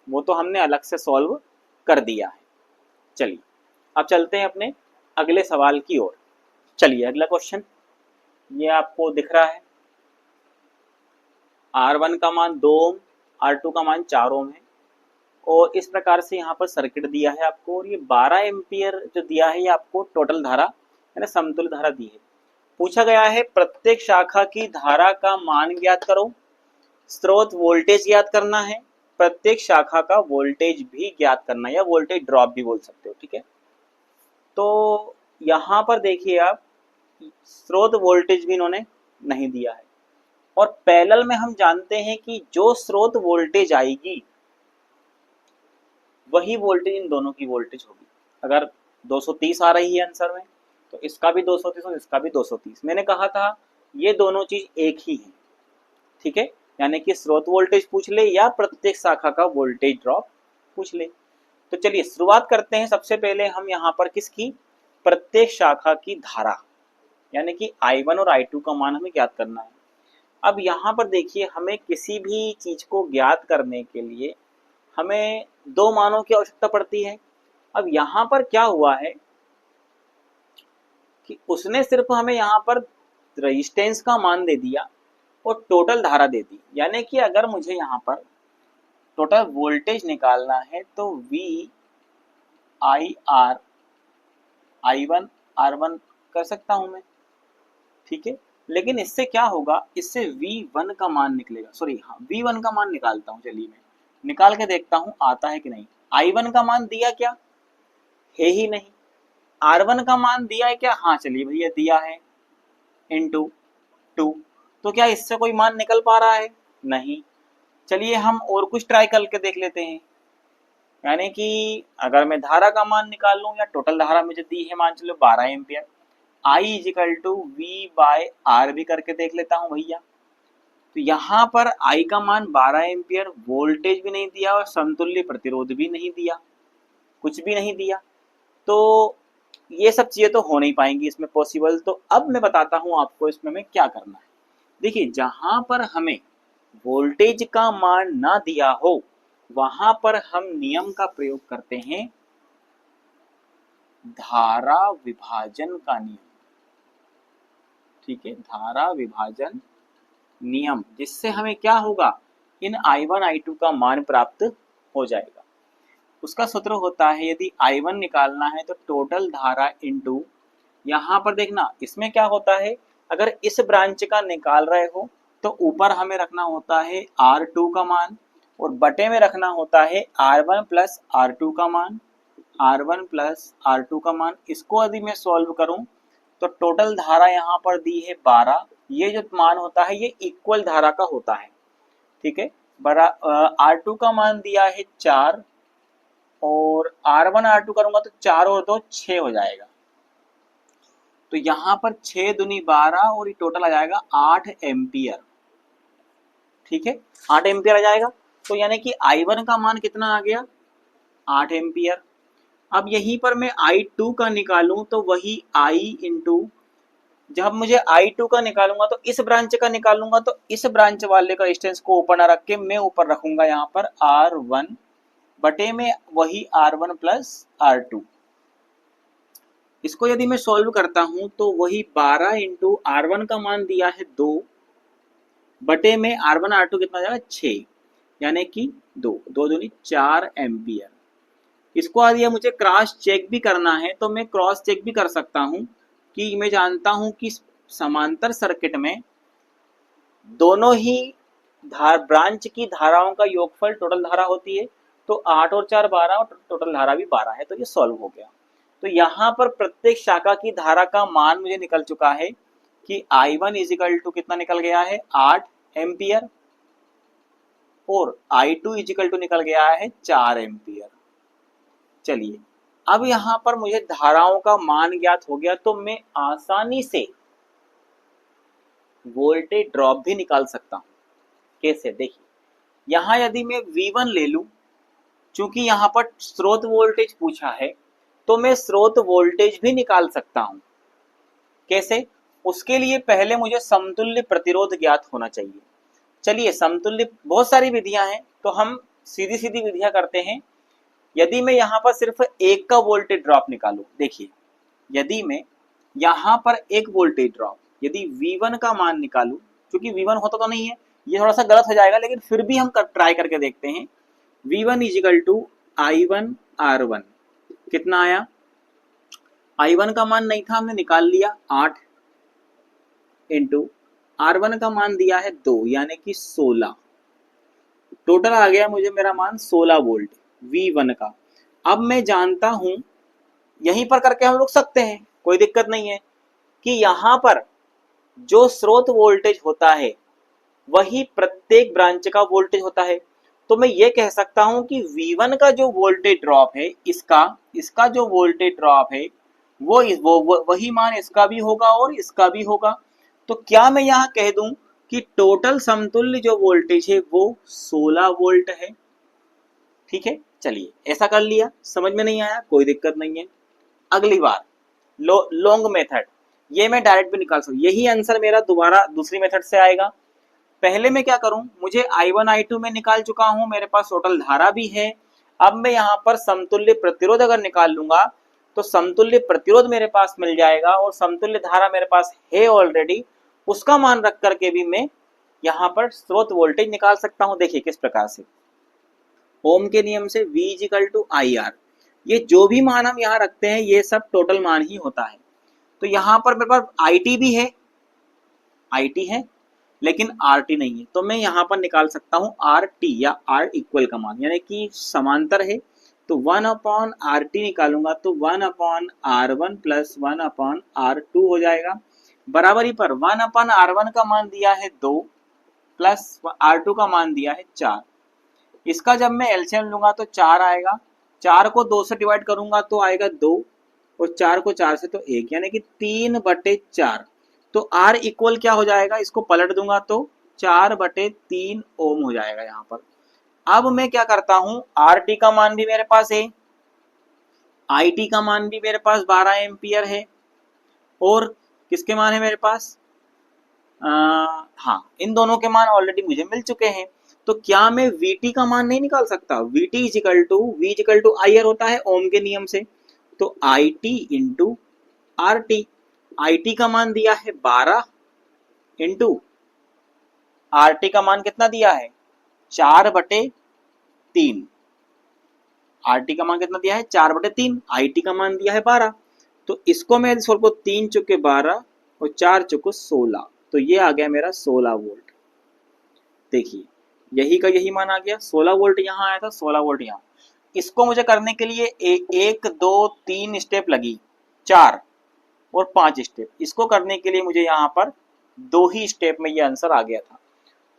वो तो हमने अलग से सॉल्व कर दिया है। चलिए अब चलते हैं अपने अगले सवाल की ओर। चलिए अगला क्वेश्चन, ये आपको दिख रहा है, R1 का मान 2 ओम, R2 का मान 4 ओम है और इस प्रकार से यहाँ पर सर्किट दिया है आपको, और ये 12 एम्पियर जो दिया है ये आपको टोटल धारा यानी समतुल्य धारा दी है। पूछा गया है प्रत्येक शाखा की धारा का मान ज्ञात करो, स्रोत वोल्टेज ज्ञात करना है, प्रत्येक शाखा का वोल्टेज भी ज्ञात करना है या वोल्टेज ड्रॉप भी बोल सकते हो। ठीक है, तो यहाँ पर देखिए आप, स्रोत वोल्टेज भी इन्होंने नहीं दिया है, और पैरेलल में हम जानते हैं कि जो स्रोत वोल्टेज आएगी वही वोल्टेज इन दोनों की वोल्टेज होगी। अगर 230 आ रही है आंसर में तो इसका भी 230 और इसका भी 230। मैंने कहा था ये दोनों चीज एक ही है। ठीक है, यानी कि स्रोत वोल्टेज पूछ ले या प्रत्येक शाखा का वोल्टेज ड्रॉप पूछ ले। तो चलिए शुरुआत करते हैं। सबसे पहले हम यहाँ पर किसकी, प्रत्येक शाखा की धारा यानी कि I1 और I2 का मान हमें ज्ञात करना है। अब यहाँ पर देखिए, हमें किसी भी चीज को ज्ञात करने के लिए हमें दो मानों की आवश्यकता पड़ती है। अब यहाँ पर क्या हुआ है कि उसने सिर्फ हमें यहाँ पर रेजिस्टेंस का मान दे दिया और टोटल धारा दे दी, यानी कि अगर मुझे यहाँ पर टोटल वोल्टेज निकालना है तो V I R I1 R1 कर सकता हूं मैं। ठीक है, लेकिन इससे क्या होगा, इससे V1 का मान निकलेगा, सॉरी हाँ V1 का मान निकालता हूं। चलिए मैं निकाल के देखता हूं आता है कि नहीं। I1 का मान दिया क्या है ही नहीं, R1 का मान दिया है क्या, हाँ चलिए भैया दिया है, इंटू 2। तो क्या इससे कोई मान निकल पा रहा है, नहीं। चलिए हम और कुछ ट्राई करके देख लेते हैं, यानी कि अगर मैं धारा का मान निकाल लूं या टोटल धारा मुझे दी है मान चलो 12 ampere, I is equal to V by R भी करके देख लेता हूं भैया। तो यहाँ पर I का मान 12 एम्पियर, वोल्टेज भी नहीं दिया और समतुल्य प्रतिरोध भी नहीं दिया, कुछ भी नहीं दिया, तो ये सब चीजें तो हो नहीं पाएंगी इसमें पॉसिबल। तो अब मैं बताता हूं आपको इसमें में क्या करना है। देखिए जहां पर हमें वोल्टेज का मान ना दिया हो वहां पर हम नियम का प्रयोग करते हैं, धारा विभाजन का नियम। ठीक है, धारा विभाजन नियम, जिससे हमें क्या होगा, इन I1 I2 का मान प्राप्त हो जाएगा। उसका सूत्र होता है, यदि I1 निकालना है तो टोटल धारा इंटू, यहाँ पर देखना इसमें क्या होता है, अगर इस ब्रांच का निकाल रहे हो तो ऊपर हमें रखना होता है R2 का मान और बटे में रखना होता है R1 प्लस R2 का मान, R1 प्लस R2 का मान। इसको यदि मैं सॉल्व करूं तो टोटल धारा यहाँ पर दी है 12, ये जो मान होता है ये इक्वल धारा का होता है। ठीक है, R2 का मान दिया है 4 और R1 R2 करूंगा तो 4 और 2 6 हो जाएगा। तो यहाँ पर 6 दूनी 12 और ये टोटल आ जाएगा 8 एम्पियर। ठीक है, 8 एम्पियर आ जाएगा। तो यानी कि I1 का मान कितना आ गया, 8 एम्पियर। अब यहीं पर मैं I2 का निकालूं तो वही I इंटू, जब मुझे I2 का निकालूंगा तो इस ब्रांच का निकालूंगा तो इस ब्रांच वाले का रेजिस्टेंस को ऊपर ना रख के मैं ऊपर रखूंगा यहाँ पर R1 बटे में वही R1 प्लस R2। इसको यदि मैं सॉल्व करता हूं तो वही 12 इंटू R1 का मान दिया है 2 बटे में R1 R2 कितना जाएगा 6, यानी कि 2 दूनी 4 एम्पियर। इसको यदि मुझे क्रॉस चेक भी करना है तो मैं क्रॉस चेक भी कर सकता हूं कि मैं जानता हूं कि समांतर सर्किट में दोनों ही ब्रांच की धाराओं का योगफल टोटल धारा होती है। तो 8 और 4 12 और टोटल धारा भी 12 है, तो ये सॉल्व हो गया। तो यहाँ पर प्रत्येक शाखा की धारा का मान मुझे निकल चुका है कि I1 इजिकल टू कितना निकल गया है 8 एम्पियर और I2 इजिकल टू निकल गया है 4 एम्पियर। चलिए अब यहाँ पर मुझे धाराओं का मान ज्ञात हो गया तो मैं आसानी से वोल्टेज ड्रॉप भी निकाल सकता हूं। कैसे, देखिए यहाँ यदि मैं V1 ले लूं, चूंकि यहाँ पर स्रोत वोल्टेज पूछा है तो मैं स्रोत वोल्टेज भी निकाल सकता हूं। कैसे, उसके लिए पहले मुझे समतुल्य प्रतिरोध ज्ञात होना चाहिए। चलिए समतुल्य बहुत सारी विधियां हैं तो हम सीधी सीधी विधियां करते हैं। यदि मैं यहाँ पर सिर्फ एक का वोल्टेज ड्रॉप निकालूं, देखिए यदि मैं यहाँ पर एक वोल्टेज ड्रॉप यदि V1 का मान निकालूं, क्योंकि V1 होता तो नहीं है, ये थोड़ा सा गलत हो जाएगा, लेकिन फिर भी हम ट्राई करके देखते हैं। V1 is equal to I1 R1 कितना आया, I1 का मान नहीं था, हमने निकाल लिया 8 इंटू R1 का मान दिया है 2 यानी कि 16, टोटल आ गया मुझे मेरा मान 16 वोल्ट V1 का। अब मैं जानता हूं, यहीं पर करके हम रुक सकते हैं, कोई दिक्कत नहीं है, कि यहां पर जो स्रोत वोल्टेज होता है वही प्रत्येक ब्रांच का वोल्टेज होता है। तो मैं ये कह सकता हूं कि V1 का जो वोल्टेज ड्रॉप है, इसका जो वोल्टेज ड्रॉप है वो वही मान इसका भी होगा और इसका भी होगा। तो क्या मैं यहाँ कह दूं कि टोटल समतुल्य जो वोल्टेज है वो 16 वोल्ट है। ठीक है, चलिए ऐसा कर लिया, समझ में नहीं आया कोई दिक्कत नहीं है। अगली बार लॉन्ग मेथड, ये मैं डायरेक्ट भी निकाल सकता हूँ, यही आंसर मेरा दोबारा दूसरी मेथड से आएगा। पहले मैं क्या करूं, मुझे I1 I2 में निकाल चुका हूं, मेरे पास टोटल धारा भी है। अब मैं यहाँ पर समतुल्य प्रतिरोध अगर निकाल लूंगा तो समतुल्य प्रतिरोध मेरे पास मिल जाएगा और समतुल्य धारा मेरे पास है ऑलरेडी, उसका मान रख करके भी मैं यहाँ पर स्रोत वोल्टेज निकाल सकता हूँ। देखिए किस प्रकार से, ओम के नियम से V इक्वल टू IR, ये जो भी मान हम यहाँ रखते हैं ये सब टोटल मान ही होता है। तो यहाँ पर मेरे पास IT भी है, IT है लेकिन RT नहीं है, तो मैं यहाँ पर निकाल सकता हूँ RT या R इक्वल का मान, यानी कि समांतर है। तो 1 अपॉन RT निकालूंगा तो 1 upon R1 plus 1 upon R2 हो जाएगा, बराबरी पर 1 अपॉन R1 का मान दिया है 2 प्लस R2 का मान दिया है 4। इसका जब मैं एलसीएम लूंगा तो 4 आएगा, 4 को 2 से डिवाइड करूंगा तो आएगा 2 और 4 को 4 से तो 1, यानी कि 3/4। तो R इक्वल क्या हो जाएगा, इसको पलट दूंगा तो 4/3 ओम हो जाएगा यहाँ पर। अब मैं क्या करता हूँ, RT का मान भी मेरे पास है, IT का मान भी मेरे पास 12 एम्पियर है, और किसके मान है मेरे पास, हाँ इन दोनों के मान ऑलरेडी मुझे मिल चुके हैं। तो क्या मैं VT का मान नहीं निकाल सकता, VT is equal to V is equal to IR होता है ओम के नियम से, तो IT इंटू RT, IT का मान दिया है 12 इंटू RT का मान कितना दिया है 4/3, RT का मान कितना दिया है 4/3, IT का मान दिया है 12। तो इसको मैं सोल्व को 3 चुके 12 और 4 चुके 16, तो ये आ गया मेरा 16 वोल्ट। देखिए यही का यही मान आ गया, 16 वोल्ट यहाँ आया था, 16 वोल्ट यहाँ। इसको मुझे करने के लिए 1 2 3 स्टेप लगी, 4 और 5 स्टेप, इसको करने के लिए मुझे यहाँ पर 2 ही स्टेप में ये आंसर आ गया था।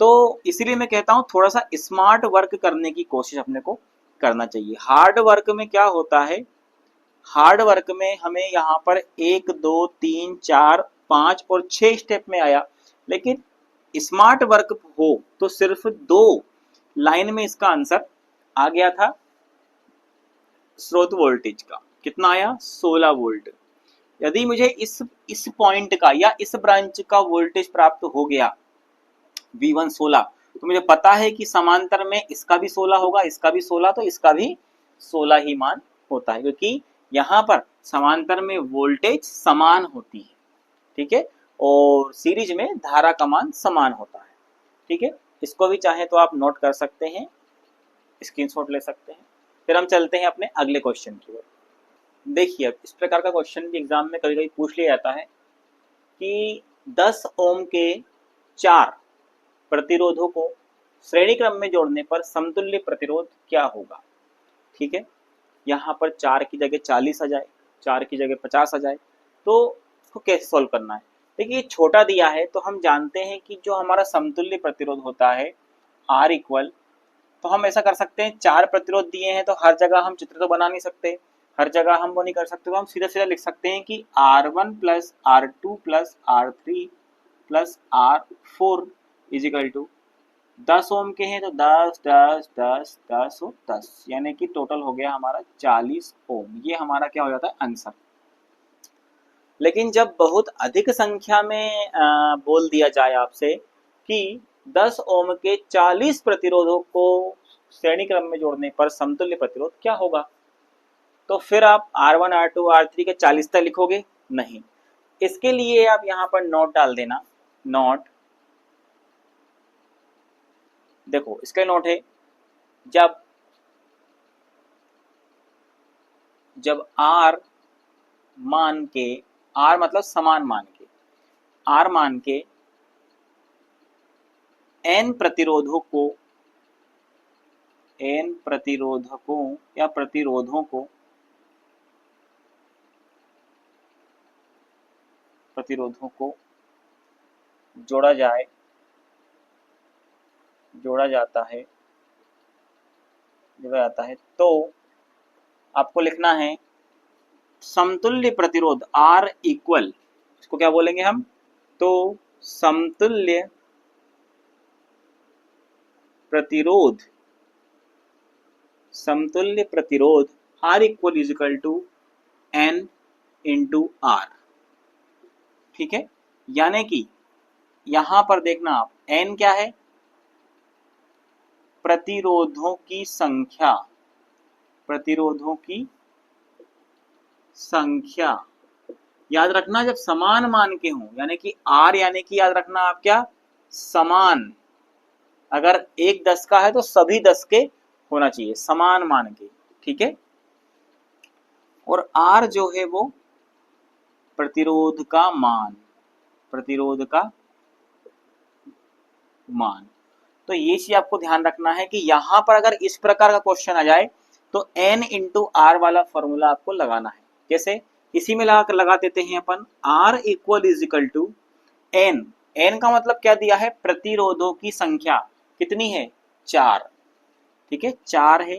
तो इसीलिए मैं कहता हूँ थोड़ा सा स्मार्ट वर्क करने की कोशिश अपने को करना चाहिए। हार्ड वर्क में क्या होता है, हार्ड वर्क में हमें यहाँ पर 1 2 3 4 5 और 6 स्टेप में आया, लेकिन स्मार्ट वर्क हो तो सिर्फ 2 लाइन में इसका आंसर आ गया था। स्रोत वोल्टेज का कितना आया 16 वोल्ट। यदि मुझे इस पॉइंट का या इस ब्रांच का वोल्टेज प्राप्त हो गया V1 16, तो मुझे पता है कि समांतर में इसका भी 16 होगा, इसका भी 16, तो इसका भी 16 ही मान होता है, क्योंकि यहाँ पर समांतर में वोल्टेज समान होती है। ठीक है, और सीरीज में धारा का मान समान होता है। ठीक है, इसको भी चाहे तो आप नोट कर सकते हैं, स्क्रीनशॉट ले सकते हैं। फिर हम चलते हैं अपने अगले क्वेश्चन की ओर। देखिए अब इस प्रकार का क्वेश्चन भी एग्जाम में कभी कभी पूछ लिया जाता है कि 10 ओम के 4 प्रतिरोधों को श्रेणी क्रम में जोड़ने पर समतुल्य प्रतिरोध क्या होगा। ठीक है, यहाँ पर 4 की जगह 40 आ जाए, 4 की जगह 50 आ जाए, तो इसको कैसे सॉल्व करना है। देखिए ये छोटा दिया है, तो हम जानते हैं कि जो हमारा समतुल्य प्रतिरोध होता है R इक्वल, तो हम ऐसा कर सकते हैं 4 प्रतिरोध दिए हैं तो हर जगह हम चित्र तो बना नहीं सकते, हर जगह हम वो नहीं कर सकते, तो हम सीधा सीधा लिख सकते हैं कि R1 plus R2 plus R3 plus R4 is equal to 10 ohm के हैं तो 10 10 10 10 और 10, यानी कि टोटल हो गया हमारा 40 ओम। ये हमारा क्या हो जाता है आंसर। लेकिन जब बहुत अधिक संख्या में बोल दिया जाए आपसे कि 10 ओम के 40 प्रतिरोधों को श्रेणी क्रम में जोड़ने पर समतुल्य प्रतिरोध क्या होगा? तो फिर आप R1 R2 R3 के 40 तक लिखोगे? नहीं, इसके लिए आप यहाँ पर नोट डाल देना। नोट, देखो इसका नोट है, जब R मान के, R मतलब समान मान के, R मान के N प्रतिरोधों या प्रतिरोधों को जोड़ा जाता है तो आपको लिखना है समतुल्य प्रतिरोध R इक्वल, इसको क्या बोलेंगे हम? तो समतुल्य प्रतिरोध R equal is equal to N into R। ठीक है, यानी कि यहां पर देखना आप, N क्या है? प्रतिरोधों की संख्या। याद रखना जब समान मान के हों, यानी कि R यानी कि याद रखना आप क्या? समान। अगर एक 10 का है तो सभी 10 के होना चाहिए, समान मान के। ठीक है, और R जो है वो प्रतिरोध का मान। तो ये चीज आपको ध्यान रखना है कि यहां पर अगर इस प्रकार का क्वेश्चन आ जाए तो N इंटू R वाला फॉर्मूला आपको लगाना है। जैसे इसी में लगा देते हैं अपन, R equal is equal to N। N का मतलब क्या दिया है? प्रतिरोधों की संख्या कितनी है? 4। ठीक है, 4 है,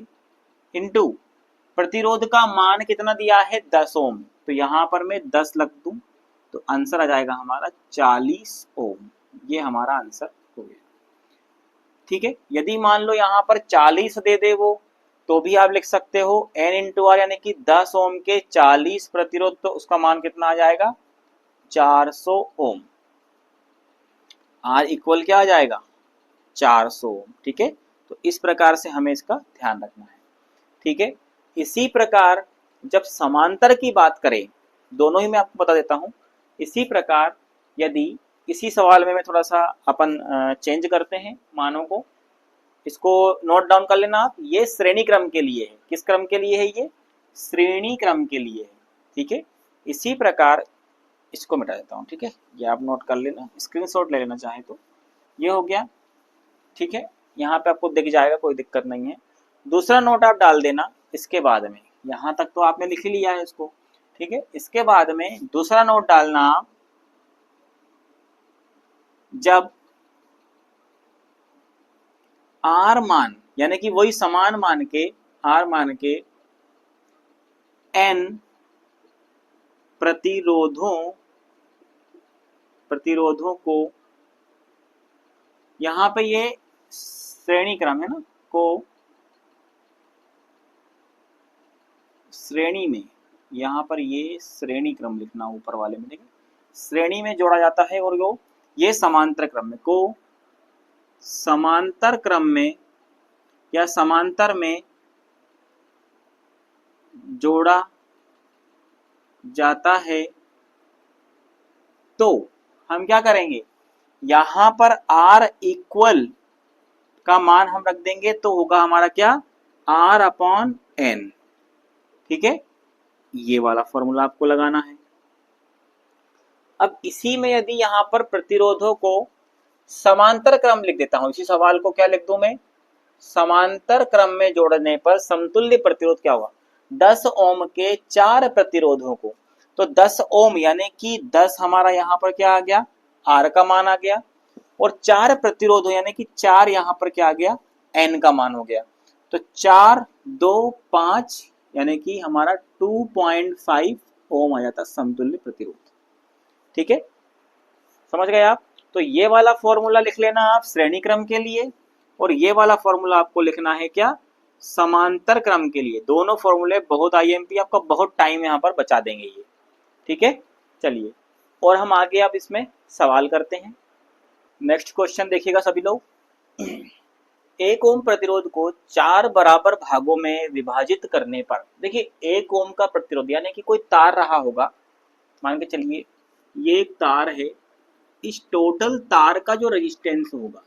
इंटू प्रतिरोध का मान कितना दिया है? 10 ओम। तो यहां पर मैं 10 लग दूं तो आंसर आ जाएगा हमारा 40 ओम। ये हमारा आंसर हो गया। ठीक है, यदि मान लो यहाँ पर 40 दे दे वो, तो भी आप लिख सकते हो N इंटू R, यानी कि 10 ओम के 40 प्रतिरोध, तो उसका मान कितना आ जाएगा? 400 ओम। R इक्वल क्या आ जाएगा? 400 ओम। ठीक है, तो इस प्रकार से हमें इसका ध्यान रखना है। ठीक है, इसी प्रकार जब समांतर की बात करें, दोनों ही मैं आपको बता देता हूं। इसी प्रकार यदि इसी सवाल में मैं थोड़ा सा अपन चेंज करते हैं मानों को, इसको नोट डाउन कर लेना आप। ये श्रेणी क्रम के लिए है। किस क्रम के लिए है? ये श्रेणी क्रम के लिए है। ठीक है, इसी प्रकार इसको मिटा देता हूँ। ठीक है, ये आप नोट कर लेना, स्क्रीनशॉट ले लेना चाहे तो। ये हो गया। ठीक है, यहाँ पे आपको दिख जाएगा, कोई दिक्कत नहीं है। दूसरा नोट आप डाल देना इसके बाद में। यहाँ तक तो आपने लिख लिया है इसको। ठीक है, इसके बाद में दूसरा नोट डालना आप, जब R मान, यानी कि वही समान मान के, R मान के N प्रतिरोधों को, यहाँ पे ये श्रेणी क्रम है ना, को श्रेणी में, यहाँ पर ये श्रेणी क्रम लिखना ऊपर वाले में, देखिए श्रेणी में जोड़ा जाता है, और ये समांतर क्रम में, को समांतर क्रम में या समांतर में जोड़ा जाता है, तो हम क्या करेंगे? यहां पर R इक्वल का मान हम रख देंगे, तो होगा हमारा क्या? R upon N। ठीक है, ये वाला फॉर्मूला आपको लगाना है। अब इसी में यदि यहां पर प्रतिरोधों को समांतर क्रम लिख देता हूं, इसी सवाल को क्या लिख दूं मैं? समांतर क्रम में जोड़ने पर समतुल्य प्रतिरोध क्या होगा? 10 ओम के 4 प्रतिरोधों को, तो 10 ओम यानी कि 10 हमारा यहाँ पर क्या आ गया? R का मान आ गया, और 4 प्रतिरोध यानी कि 4 यहाँ पर क्या आ गया? N का मान हो गया। तो 4 2 5 यानी कि हमारा 2.5 ओम आ जाता समतुल्य प्रतिरोध। ठीक है, समझ गए आप? तो ये वाला फॉर्मूला लिख लेना आप श्रेणी क्रम के लिए, और ये वाला फॉर्मूला आपको लिखना है क्या? समांतर क्रम के लिए। दोनों फॉर्मूले बहुत आईएमपी, आपका बहुत टाइम यहाँ पर बचा देंगे ये। ठीक है, चलिए और हम आगे अब इसमें सवाल करते हैं। नेक्स्ट क्वेश्चन देखिएगा सभी लोग। 1 ओम प्रतिरोध को 4 बराबर भागों में विभाजित करने पर, देखिए 1 ओम का प्रतिरोध यानी कि कोई तार रहा होगा, मान के चलिए ये एक तार है, इस टोटल तार का जो रेजिस्टेंस होगा,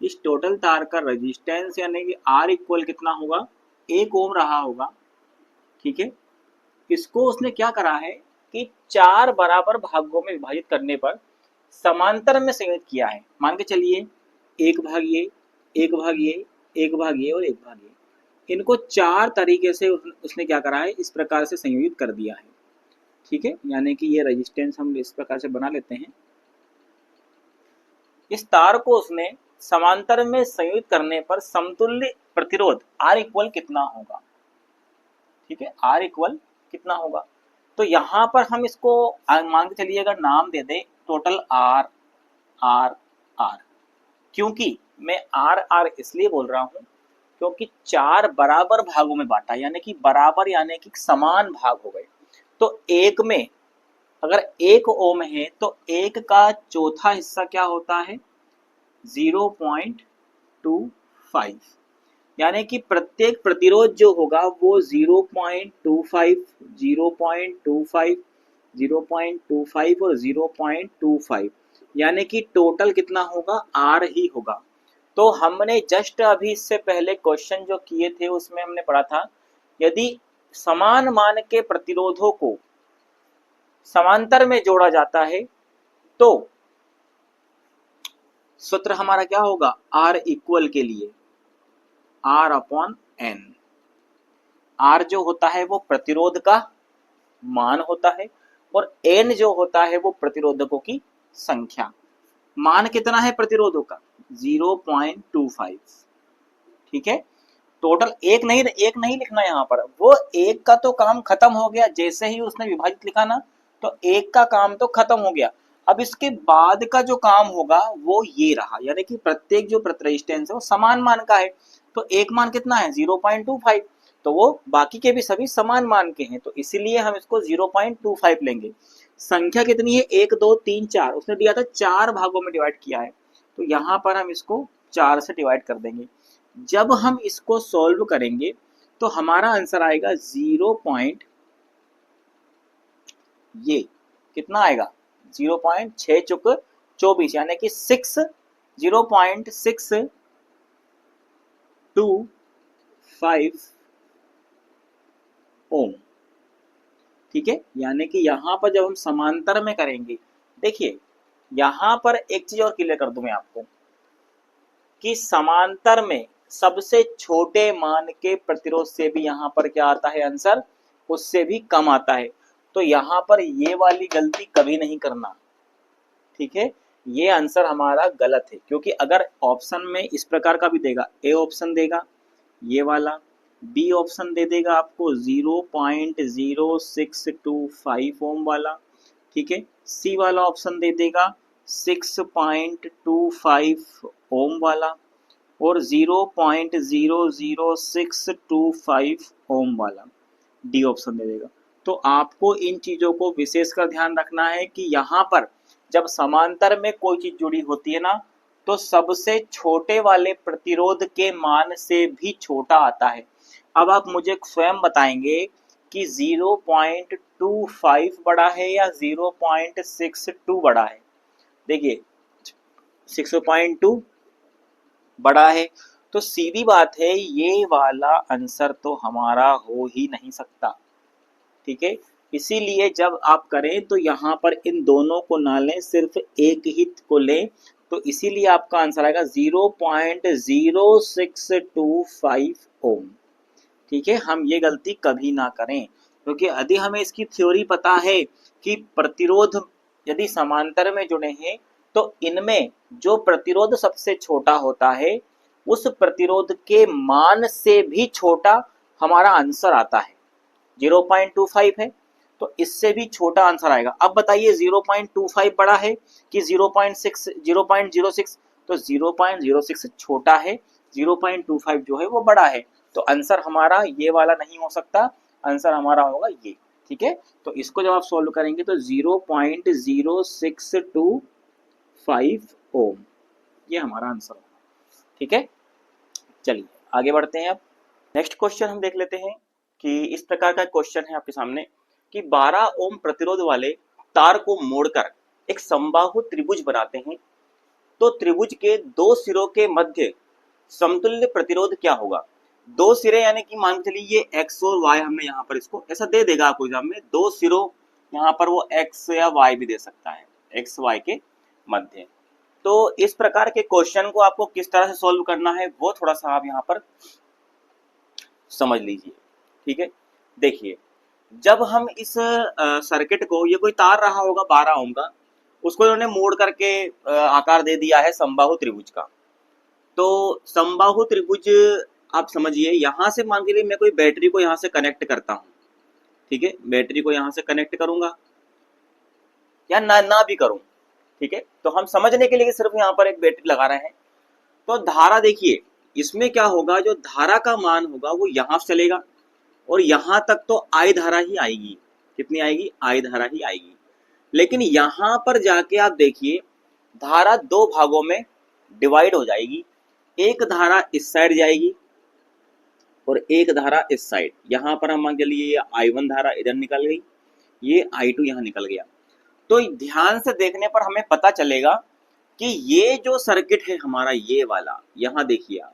इस टोटल तार का रेजिस्टेंस यानी कि R इक्वल कितना होगा, 1 ओम रहा होगा, ठीक है। इसको उसने क्या करा है कि 4 बराबर भागों में विभाजित करने पर समांतर में संयोजित किया है। मान के चलिए एक भाग ये, एक भाग ये, एक भाग ये और एक भाग ये, इनको 4 तरीके से उसने क्या करा है, इस प्रकार से संयोजित कर दिया है, ठीक है। यानी कि ये रेजिस्टेंस हम इस प्रकार से बना लेते हैं। इस तार को उसने समांतर में संयोजित करने पर समतुल्य प्रतिरोध R इक्वल कितना होगा, ठीक है, R इक्वल कितना होगा। तो यहाँ पर हम इसको मान के चलिए अगर नाम दे दे टोटल R R R, क्योंकि मैं R R इसलिए बोल रहा हूँ क्योंकि 4 बराबर भागों में बांटा, यानी कि बराबर यानी कि समान भाग हो गए। तो एक में अगर 1 ओम है तो 1 का चौथा हिस्सा क्या होता है, 0.25, यानी कि प्रत्येक प्रतिरोध जो होगा वो 0.25, 0.25, 0.25 और 0.25, यानी कि टोटल कितना होगा, R ही होगा। तो हमने जस्ट अभी इससे पहले क्वेश्चन जो किए थे उसमें हमने पढ़ा था, यदि समान मान के प्रतिरोधों को समांतर में जोड़ा जाता है तो सूत्र हमारा क्या होगा, R इक्वल के लिए R अपॉन N। R जो होता है वो प्रतिरोध का मान होता है और N जो होता है वो प्रतिरोधकों की संख्या। मान कितना है प्रतिरोधों का, 0.25, ठीक है। टोटल एक नहीं लिखना यहाँ पर, वो एक का तो काम खत्म हो गया, जैसे ही उसने विभाजित लिखा ना तो एक का काम तो खत्म हो गया। अब इसके बाद का जो काम होगा वो ये रहा, यानी कि प्रत्येक जो रेजिस्टेंस है वो समान मान का है। तो एक मान कितना है 0.25, तो वो बाकी के भी सभी समान मान के हैं, तो इसीलिए हम इसको 0.25 लेंगे। संख्या कितनी है, 1 2 3 4, उसने दिया था 4 भागों में डिवाइड किया है, तो यहाँ पर हम इसको 4 से डिवाइड कर देंगे। जब हम इसको सॉल्व करेंगे तो हमारा आंसर आएगा 0. ये कितना आएगा, 0.6 चुक 24, यानी कि 0.625 ओम, ठीक है। यानी कि यहाँ पर जब हम समांतर में करेंगे, देखिए यहाँ पर एक चीज और क्लियर कर दूं मैं आपको कि समांतर में सबसे छोटे मान के प्रतिरोध से भी यहाँ पर क्या आता है आंसर, उससे भी कम आता है। तो यहाँ पर ये वाली गलती कभी नहीं करना, ठीक है। ये आंसर हमारा गलत है, क्योंकि अगर ऑप्शन में इस प्रकार का भी देगा, ए ऑप्शन देगा ये वाला, बी ऑप्शन दे देगा आपको 0.0625 ओम वाला, ठीक है, सी वाला ऑप्शन दे देगा 6.25 ओम वाला और 0.00625 ओम वाला डी ऑप्शन दे देगा। तो आपको इन चीजों को विशेषकर ध्यान रखना है कि यहाँ पर जब समांतर में कोई चीज जुड़ी होती है ना तो सबसे छोटे वाले प्रतिरोध के मान से भी छोटा आता है। अब आप मुझे स्वयं बताएंगे कि 0.25 बड़ा है या 0.62 बड़ा है। देखिए 6.2 बड़ा है, तो सीधी बात है ये वाला आंसर तो हमारा हो ही नहीं सकता, ठीक है। इसीलिए जब आप करें तो यहाँ पर इन दोनों को ना लें, सिर्फ एक ही को लें, तो इसीलिए आपका आंसर आएगा 0.0625 ओम, ठीक है। हम ये गलती कभी ना करें, क्योंकि यदि हमें इसकी थ्योरी पता है कि प्रतिरोध यदि समांतर में जुड़े हैं तो इनमें जो प्रतिरोध सबसे छोटा होता है उस प्रतिरोध के मान से भी छोटा हमारा आंसर आता है। 0.25 है तो इससे भी छोटा आंसर आएगा। अब बताइए 0.25 बड़ा है कि 0.06, तो 0.06 छोटा है, 0.25 जो है वो बड़ा है, तो आंसर हमारा ये वाला नहीं हो सकता, आंसर हमारा होगा ये, ठीक है। तो इसको जब आप सॉल्व करेंगे तो 0.0625 ओम ये हमारा आंसर होगा, ठीक है। चलिए आगे बढ़ते हैं। अब नेक्स्ट क्वेश्चन हम देख लेते हैं कि इस प्रकार का क्वेश्चन है आपके सामने कि 12 ओम प्रतिरोध वाले तार को मोड़कर एक समबाहु त्रिभुज बनाते हैं, तो त्रिभुज के दो सिरों के मध्य समतुल्य प्रतिरोध क्या होगा। दो सिरे यानी कि मान के चलिए ये x और y, हमें यहाँ पर इसको ऐसा दे देगा आपको एग्जाम में, दो सिरों यहाँ पर वो x या y भी दे सकता है, x y के मध्य। तो इस प्रकार के क्वेश्चन को आपको किस तरह से सॉल्व करना है वो थोड़ा सा आप यहाँ पर समझ लीजिए। ठीक है, देखिए जब हम इस सर्किट को, ये कोई तार रहा होगा 12 ओम का, उसको इन्होंने मोड़ करके आकार दे दिया है समबाहु त्रिभुज का। तो समबाहु त्रिभुज आप समझिए, यहां से मान के लिए मैं कोई बैटरी को यहां से कनेक्ट करता हूं, ठीक है, बैटरी को यहां से कनेक्ट करूंगा या ना भी करूं, ठीक है, तो हम समझने के लिए सिर्फ यहाँ पर एक बैटरी लगा रहे हैं। तो धारा देखिए इसमें क्या होगा, जो धारा का मान होगा वो यहां से चलेगा और यहां तक तो आई धारा ही आएगी। कितनी आएगी, आई धारा ही आएगी। लेकिन यहां पर जाके आप देखिए धारा दो भागों में डिवाइड हो जाएगी, एक धारा इस साइड जाएगी और एक धारा इस साइड। यहां पर हम मान के लिए ये I1 धारा इधर निकल गई, ये I2 यहां निकल गया। तो ध्यान से देखने पर हमें पता चलेगा कि ये जो सर्किट है हमारा ये वाला, यहां देखिए आप,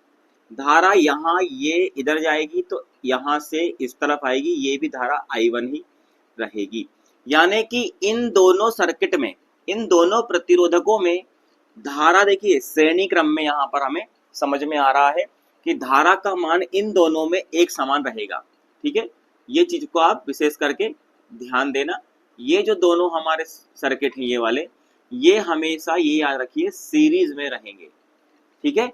धारा यहाँ ये इधर जाएगी तो यहां से इस तरफ आएगी, ये भी धारा I1 ही रहेगी। यानी कि इन दोनों सर्किट में, इन दोनों प्रतिरोधकों में धारा देखिए श्रेणी क्रम में यहाँ पर हमें समझ में आ रहा है कि धारा का मान इन दोनों में एक समान रहेगा। ठीक है, ये चीज को आप विशेष करके ध्यान देना। ये जो दोनों हमारे सर्किट हैं ये वाले, ये हमेशा ये याद रखिए सीरीज में रहेंगे। ठीक है,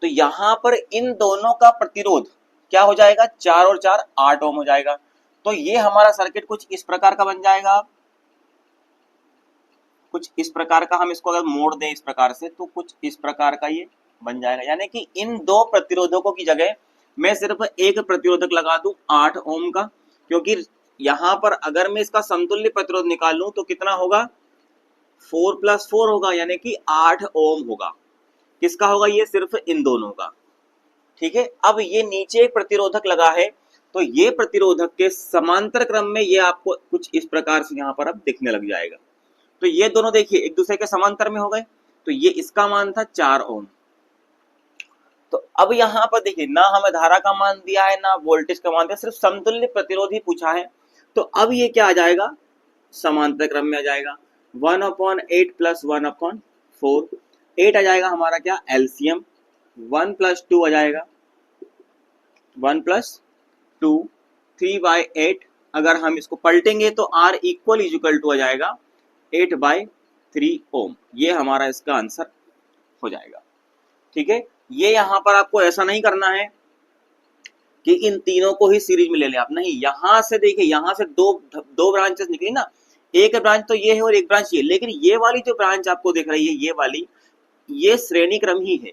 तो यहां पर इन दोनों का प्रतिरोध क्या हो जाएगा, 4 और 4 8 ओम हो जाएगा। तो ये हमारा सर्किट कुछ इस प्रकार का बन जाएगा, कुछ इस प्रकार का। हम इसको अगर मोड़ दें इस प्रकार से तो कुछ इस प्रकार का ये बन जाएगा। यानी कि इन दो प्रतिरोधकों की जगह मैं सिर्फ एक प्रतिरोधक लगा दूं 8 ओम का, क्योंकि यहां पर अगर मैं इसका समतुल्य प्रतिरोध निकालूं तो कितना होगा, 4 + 4 होगा, यानी कि 8 ओम होगा। किसका होगा, ये सिर्फ इन दोनों का। ठीक है, अब ये नीचे एक प्रतिरोधक लगा है, तो ये प्रतिरोधक के समांतर क्रम में ये आपको कुछ इस प्रकार से यहाँ पर अब दिखने लग जाएगा। तो ये दोनों देखिए एक दूसरे के समांतर में हो गए, तो ये इसका मान था 4 ओम। तो अब यहाँ पर देखिए ना हमें धारा का मान दिया है ना वोल्टेज का मान दिया, सिर्फ समतुल्य प्रतिरोध ही पूछा है। तो अब ये क्या आ जाएगा, समांतर क्रम में आ जाएगा। 1/8 + 1/4, 8 आ जाएगा हमारा क्या एलसीएम, 1 + 2 आ जाएगा, 1 + 2 3/8। अगर हम इसको पलटेंगे तो R = टू आ जाएगा 8/3 ओम। ये हमारा इसका आंसर हो जाएगा। ठीक है, ये यहां पर आपको ऐसा नहीं करना है कि इन तीनों को ही सीरीज में ले लें आप, नहीं, यहां से देखिए यहां से दो ब्रांचेस निकली ना, एक ब्रांच तो ये है और एक ब्रांच ये, लेकिन ये वाली जो ब्रांच आपको दिख रही है ये वाली, ये श्रेणी क्रम ही है।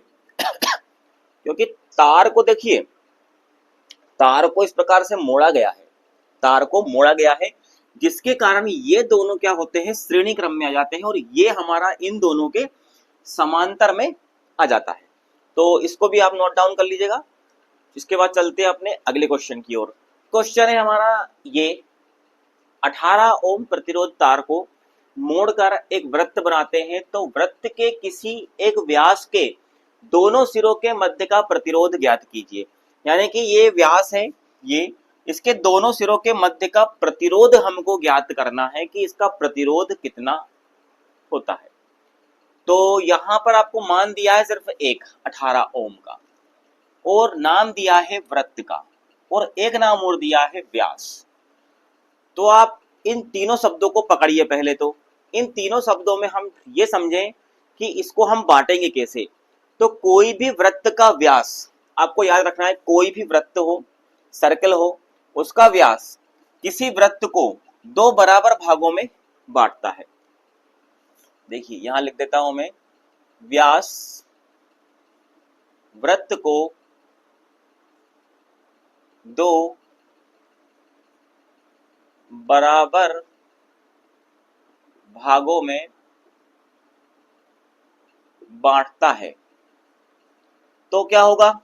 क्योंकि तार को देखिए, तार को इस प्रकार से मोड़ा गया है, तार को मोड़ा गया है, जिसके कारण ये दोनों क्या होते हैं, श्रेणी क्रम में आ जाते हैं और ये हमारा इन दोनों के समांतर में आ जाता है। तो इसको भी आप नोट डाउन कर लीजिएगा। इसके बाद चलते हैं अपने अगले क्वेश्चन की ओर। क्वेश्चन है हमारा ये, 18 ओम प्रतिरोध तार को मोड़कर एक वृत्त बनाते हैं, तो वृत्त के किसी एक व्यास के दोनों सिरों के मध्य का प्रतिरोध ज्ञात कीजिए। यानी कि ये व्यास है, ये इसके दोनों सिरों के मध्य का प्रतिरोध हमको ज्ञात करना है कि इसका प्रतिरोध कितना होता है। तो यहां पर आपको मान दिया है सिर्फ एक 18 ओम का, और नाम दिया है वृत्त का, और एक नाम और दिया है व्यास। तो आप इन तीनों शब्दों को पकड़िए। पहले तो इन तीनों शब्दों में हम ये समझें कि इसको हम बांटेंगे कैसे। तो कोई भी वृत्त का व्यास, आपको याद रखना है, कोई भी वृत्त हो, सर्कल हो, उसका व्यास किसी वृत्त को दो बराबर भागों में बांटता है। देखिए यहां लिख देता हूं मैं, व्यास वृत्त को दो बराबर भागों में बांटता है। तो क्या होगा,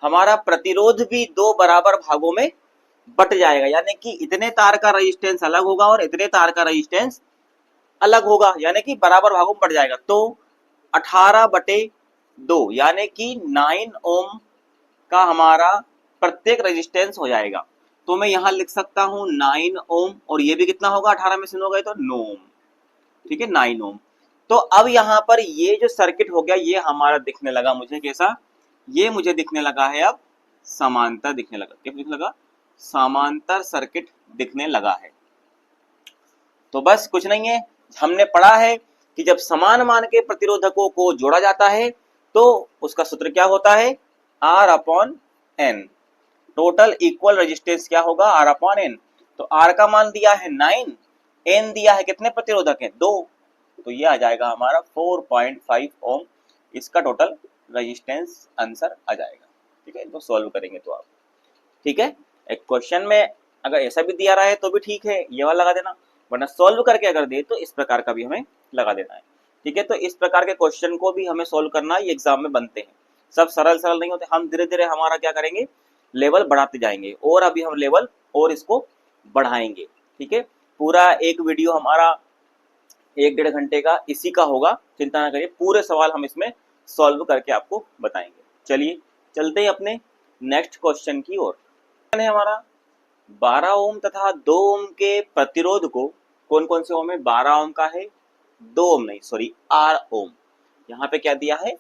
हमारा प्रतिरोध भी दो बराबर भागों में बट जाएगा, यानी कि इतने तार का रेजिस्टेंस अलग होगा और इतने तार का रेजिस्टेंस अलग होगा, यानी कि बराबर भागों में बढ़ जाएगा। तो 18/2 यानी कि 9 ओम का हमारा प्रत्येक रेजिस्टेंस हो जाएगा। तो मैं यहां लिख सकता हूं 9 ओम, और ये भी कितना होगा, 18 में से 9 गए तो 9 ओम, ठीक है, 9 ओम। तो अब यहां पर ये जो सर्किट हो गया, ये हमारा दिखने लगा मुझे कैसा, ये मुझे दिखने लगा है अब समांतर दिखने लगा। क्या दिखने लगा, समांतर सर्किट दिखने लगा है। तो बस कुछ नहीं है, हमने पढ़ा है कि जब समान मान के प्रतिरोधकों को जोड़ा जाता है तो उसका सूत्र क्या होता है, R/N। टोटल इक्वल रेजिस्टेंस क्या होगा, R/N। तो R का मान दिया है 9, N दिया है कितने प्रतिरोधक है, 2, तो ये आ जाएगा हमारा 4.5 ओम, इसका टोटल रेजिस्टेंस आंसर आ जाएगा। ठीक है, इनको सॉल्व करेंगे तो आप, ठीक है। एक क्वेश्चन में अगर ऐसा भी दिया रहा है तो भी ठीक है, ये वाला लगा देना, वरना सॉल्व करके अगर दे तो इस प्रकार का भी हमें लगा देना है। ठीक है, तो इस प्रकार के क्वेश्चन को भी हमें सॉल्व करना है, ये एग्जाम में बनते हैं। सब सरल सरल नहीं होते, हम धीरे धीरे हमारा क्या करेंगे, लेवल बढ़ाते जाएंगे, और अभी हम लेवल और इसको बढ़ाएंगे। ठीक है, पूरा एक वीडियो हमारा 1-1.5 घंटे का इसी का होगा, चिंता ना करिए, पूरे सवाल हम इसमें सॉल्व करके आपको बताएंगे। चलिए चलते हैं अपने नेक्स्ट क्वेश्चन की ओर। है हमारा 12 ओम तथा 2 ओम के प्रतिरोध को, कौन कौन से ओम है, 12 ओम का है, 2 ओम नहीं सॉरी R ओम, यहाँ पे क्या दिया है,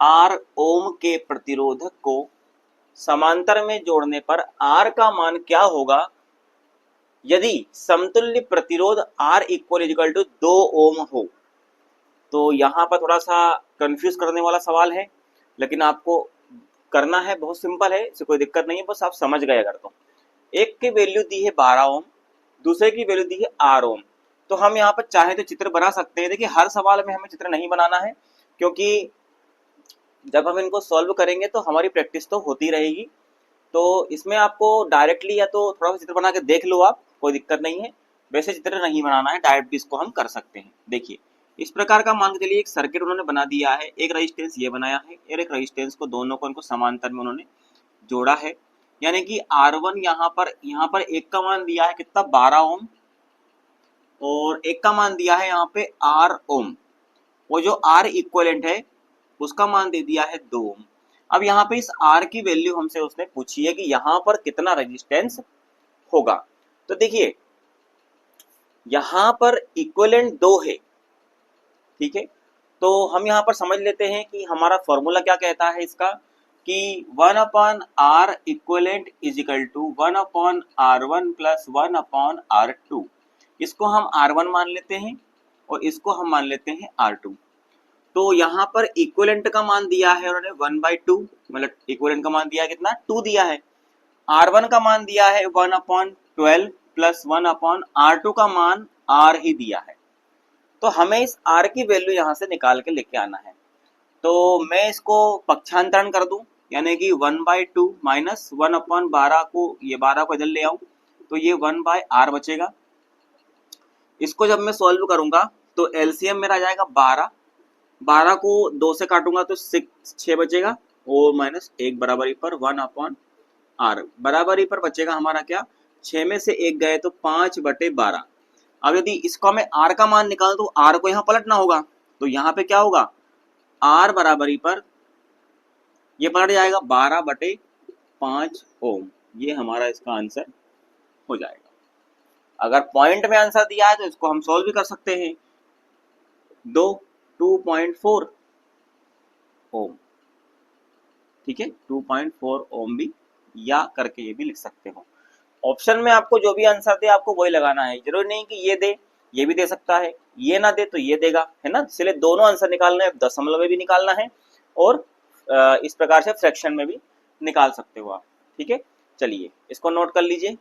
R ओम के प्रतिरोधक को समांतर में जोड़ने पर R का मान क्या होगा यदि समतुल्य प्रतिरोध R = 2 ओम हो। तो यहाँ पर थोड़ा सा कंफ्यूज करने वाला सवाल है, लेकिन आपको करना है, बहुत सिंपल है, इससे कोई दिक्कत नहीं है, बस आप समझ गए अगर तो। एक की वैल्यू दी है 12 ओम, दूसरे की वैल्यू दी है R ओम। तो हम यहाँ पर चाहे तो चित्र बना सकते हैं। देखिए हर सवाल में हमें चित्र नहीं बनाना है, क्योंकि जब हम इनको सॉल्व करेंगे तो हमारी प्रैक्टिस तो होती रहेगी। तो इसमें आपको डायरेक्टली या तो थोड़ा सा चित्र बना के देख लो आप, कोई दिक्कत नहीं है, वैसे चित्र नहीं बनाना है, डायरेक्ट भी इसको हम कर सकते हैं। देखिए इस प्रकार का मान के चलिए एक सर्किट उन्होंने बना दिया है, एक रेजिस्टेंस ये बनाया है और एक रेजिस्टेंस को, दोनों को इनको समांतर में उन्होंने जोड़ा है, यानी कि R1 यहाँ पर एक का मान दिया है कितना, 12 ओम, और एक का मान दिया है यहाँ पे R ओम, वो जो R इक्विवेलेंट है उसका मान दे दिया है 2 ओम। अब यहाँ पे इस R की वैल्यू हमसे उसने पूछी है कि यहाँ पर कितना रेजिस्टेंस होगा। तो देखिए यहाँ पर इक्विवेलेंट 2 है, ठीक है, तो हम यहाँ पर समझ लेते हैं कि हमारा फॉर्मूला क्या कहता है इसका, कि 1/R इक्विवेलेंट = 1/R1 + 1/R2। इसको हम R1 मान लेते हैं और इसको हम मान लेते हैं R2। तो यहाँ पर इक्विवेलेंट का मान दिया है उन्होंने 1/2, मतलब इक्विवेलेंट का मान दिया है कितना, 2 दिया है। R1 का मान दिया है 1/12 + 1/R2 का मान R ही दिया है। तो हमें इस R की वैल्यू यहाँ से निकाल के लेके आना है। तो मैं इसको पक्षांतरण कर दूं, यानी कि 1/2 माइनस 1/12 को, ये 12 को इधर ले आऊं तो ये 1/R बचेगा। इसको जब मैं सॉल्व करूंगा तो एलसीएम मेरा आ जाएगा 12, 12 को 2 से काटूंगा तो 6 बचेगा, और माइनस 1 बराबरी पर 1/R, बराबरी पर बचेगा हमारा क्या, 6 में से 1 गए तो 5/12। अब यदि इसको मैं R का मान निकाल तो R को यहाँ पलटना होगा, तो यहाँ पे क्या होगा, R बराबरी पर ये पलट जाएगा 12/5 ओम, ये हमारा इसका आंसर हो जाएगा। अगर पॉइंट में आंसर दिया है तो इसको हम सॉल्व भी कर सकते हैं, 2.4 ओम, ठीक है, 2.4 ओम भी या करके ये भी लिख सकते हो। ऑप्शन में आपको जो भी आंसर दे आपको वही लगाना है, जरूरी नहीं कि ये दे, ये भी दे सकता है, ये ना दे तो ये देगा, है ना, इसलिए दोनों आंसर निकालना है, दशमलव में भी निकालना है और इस प्रकार से फ्रैक्शन में भी निकाल सकते हो आप। ठीक है, चलिए इसको नोट कर लीजिए।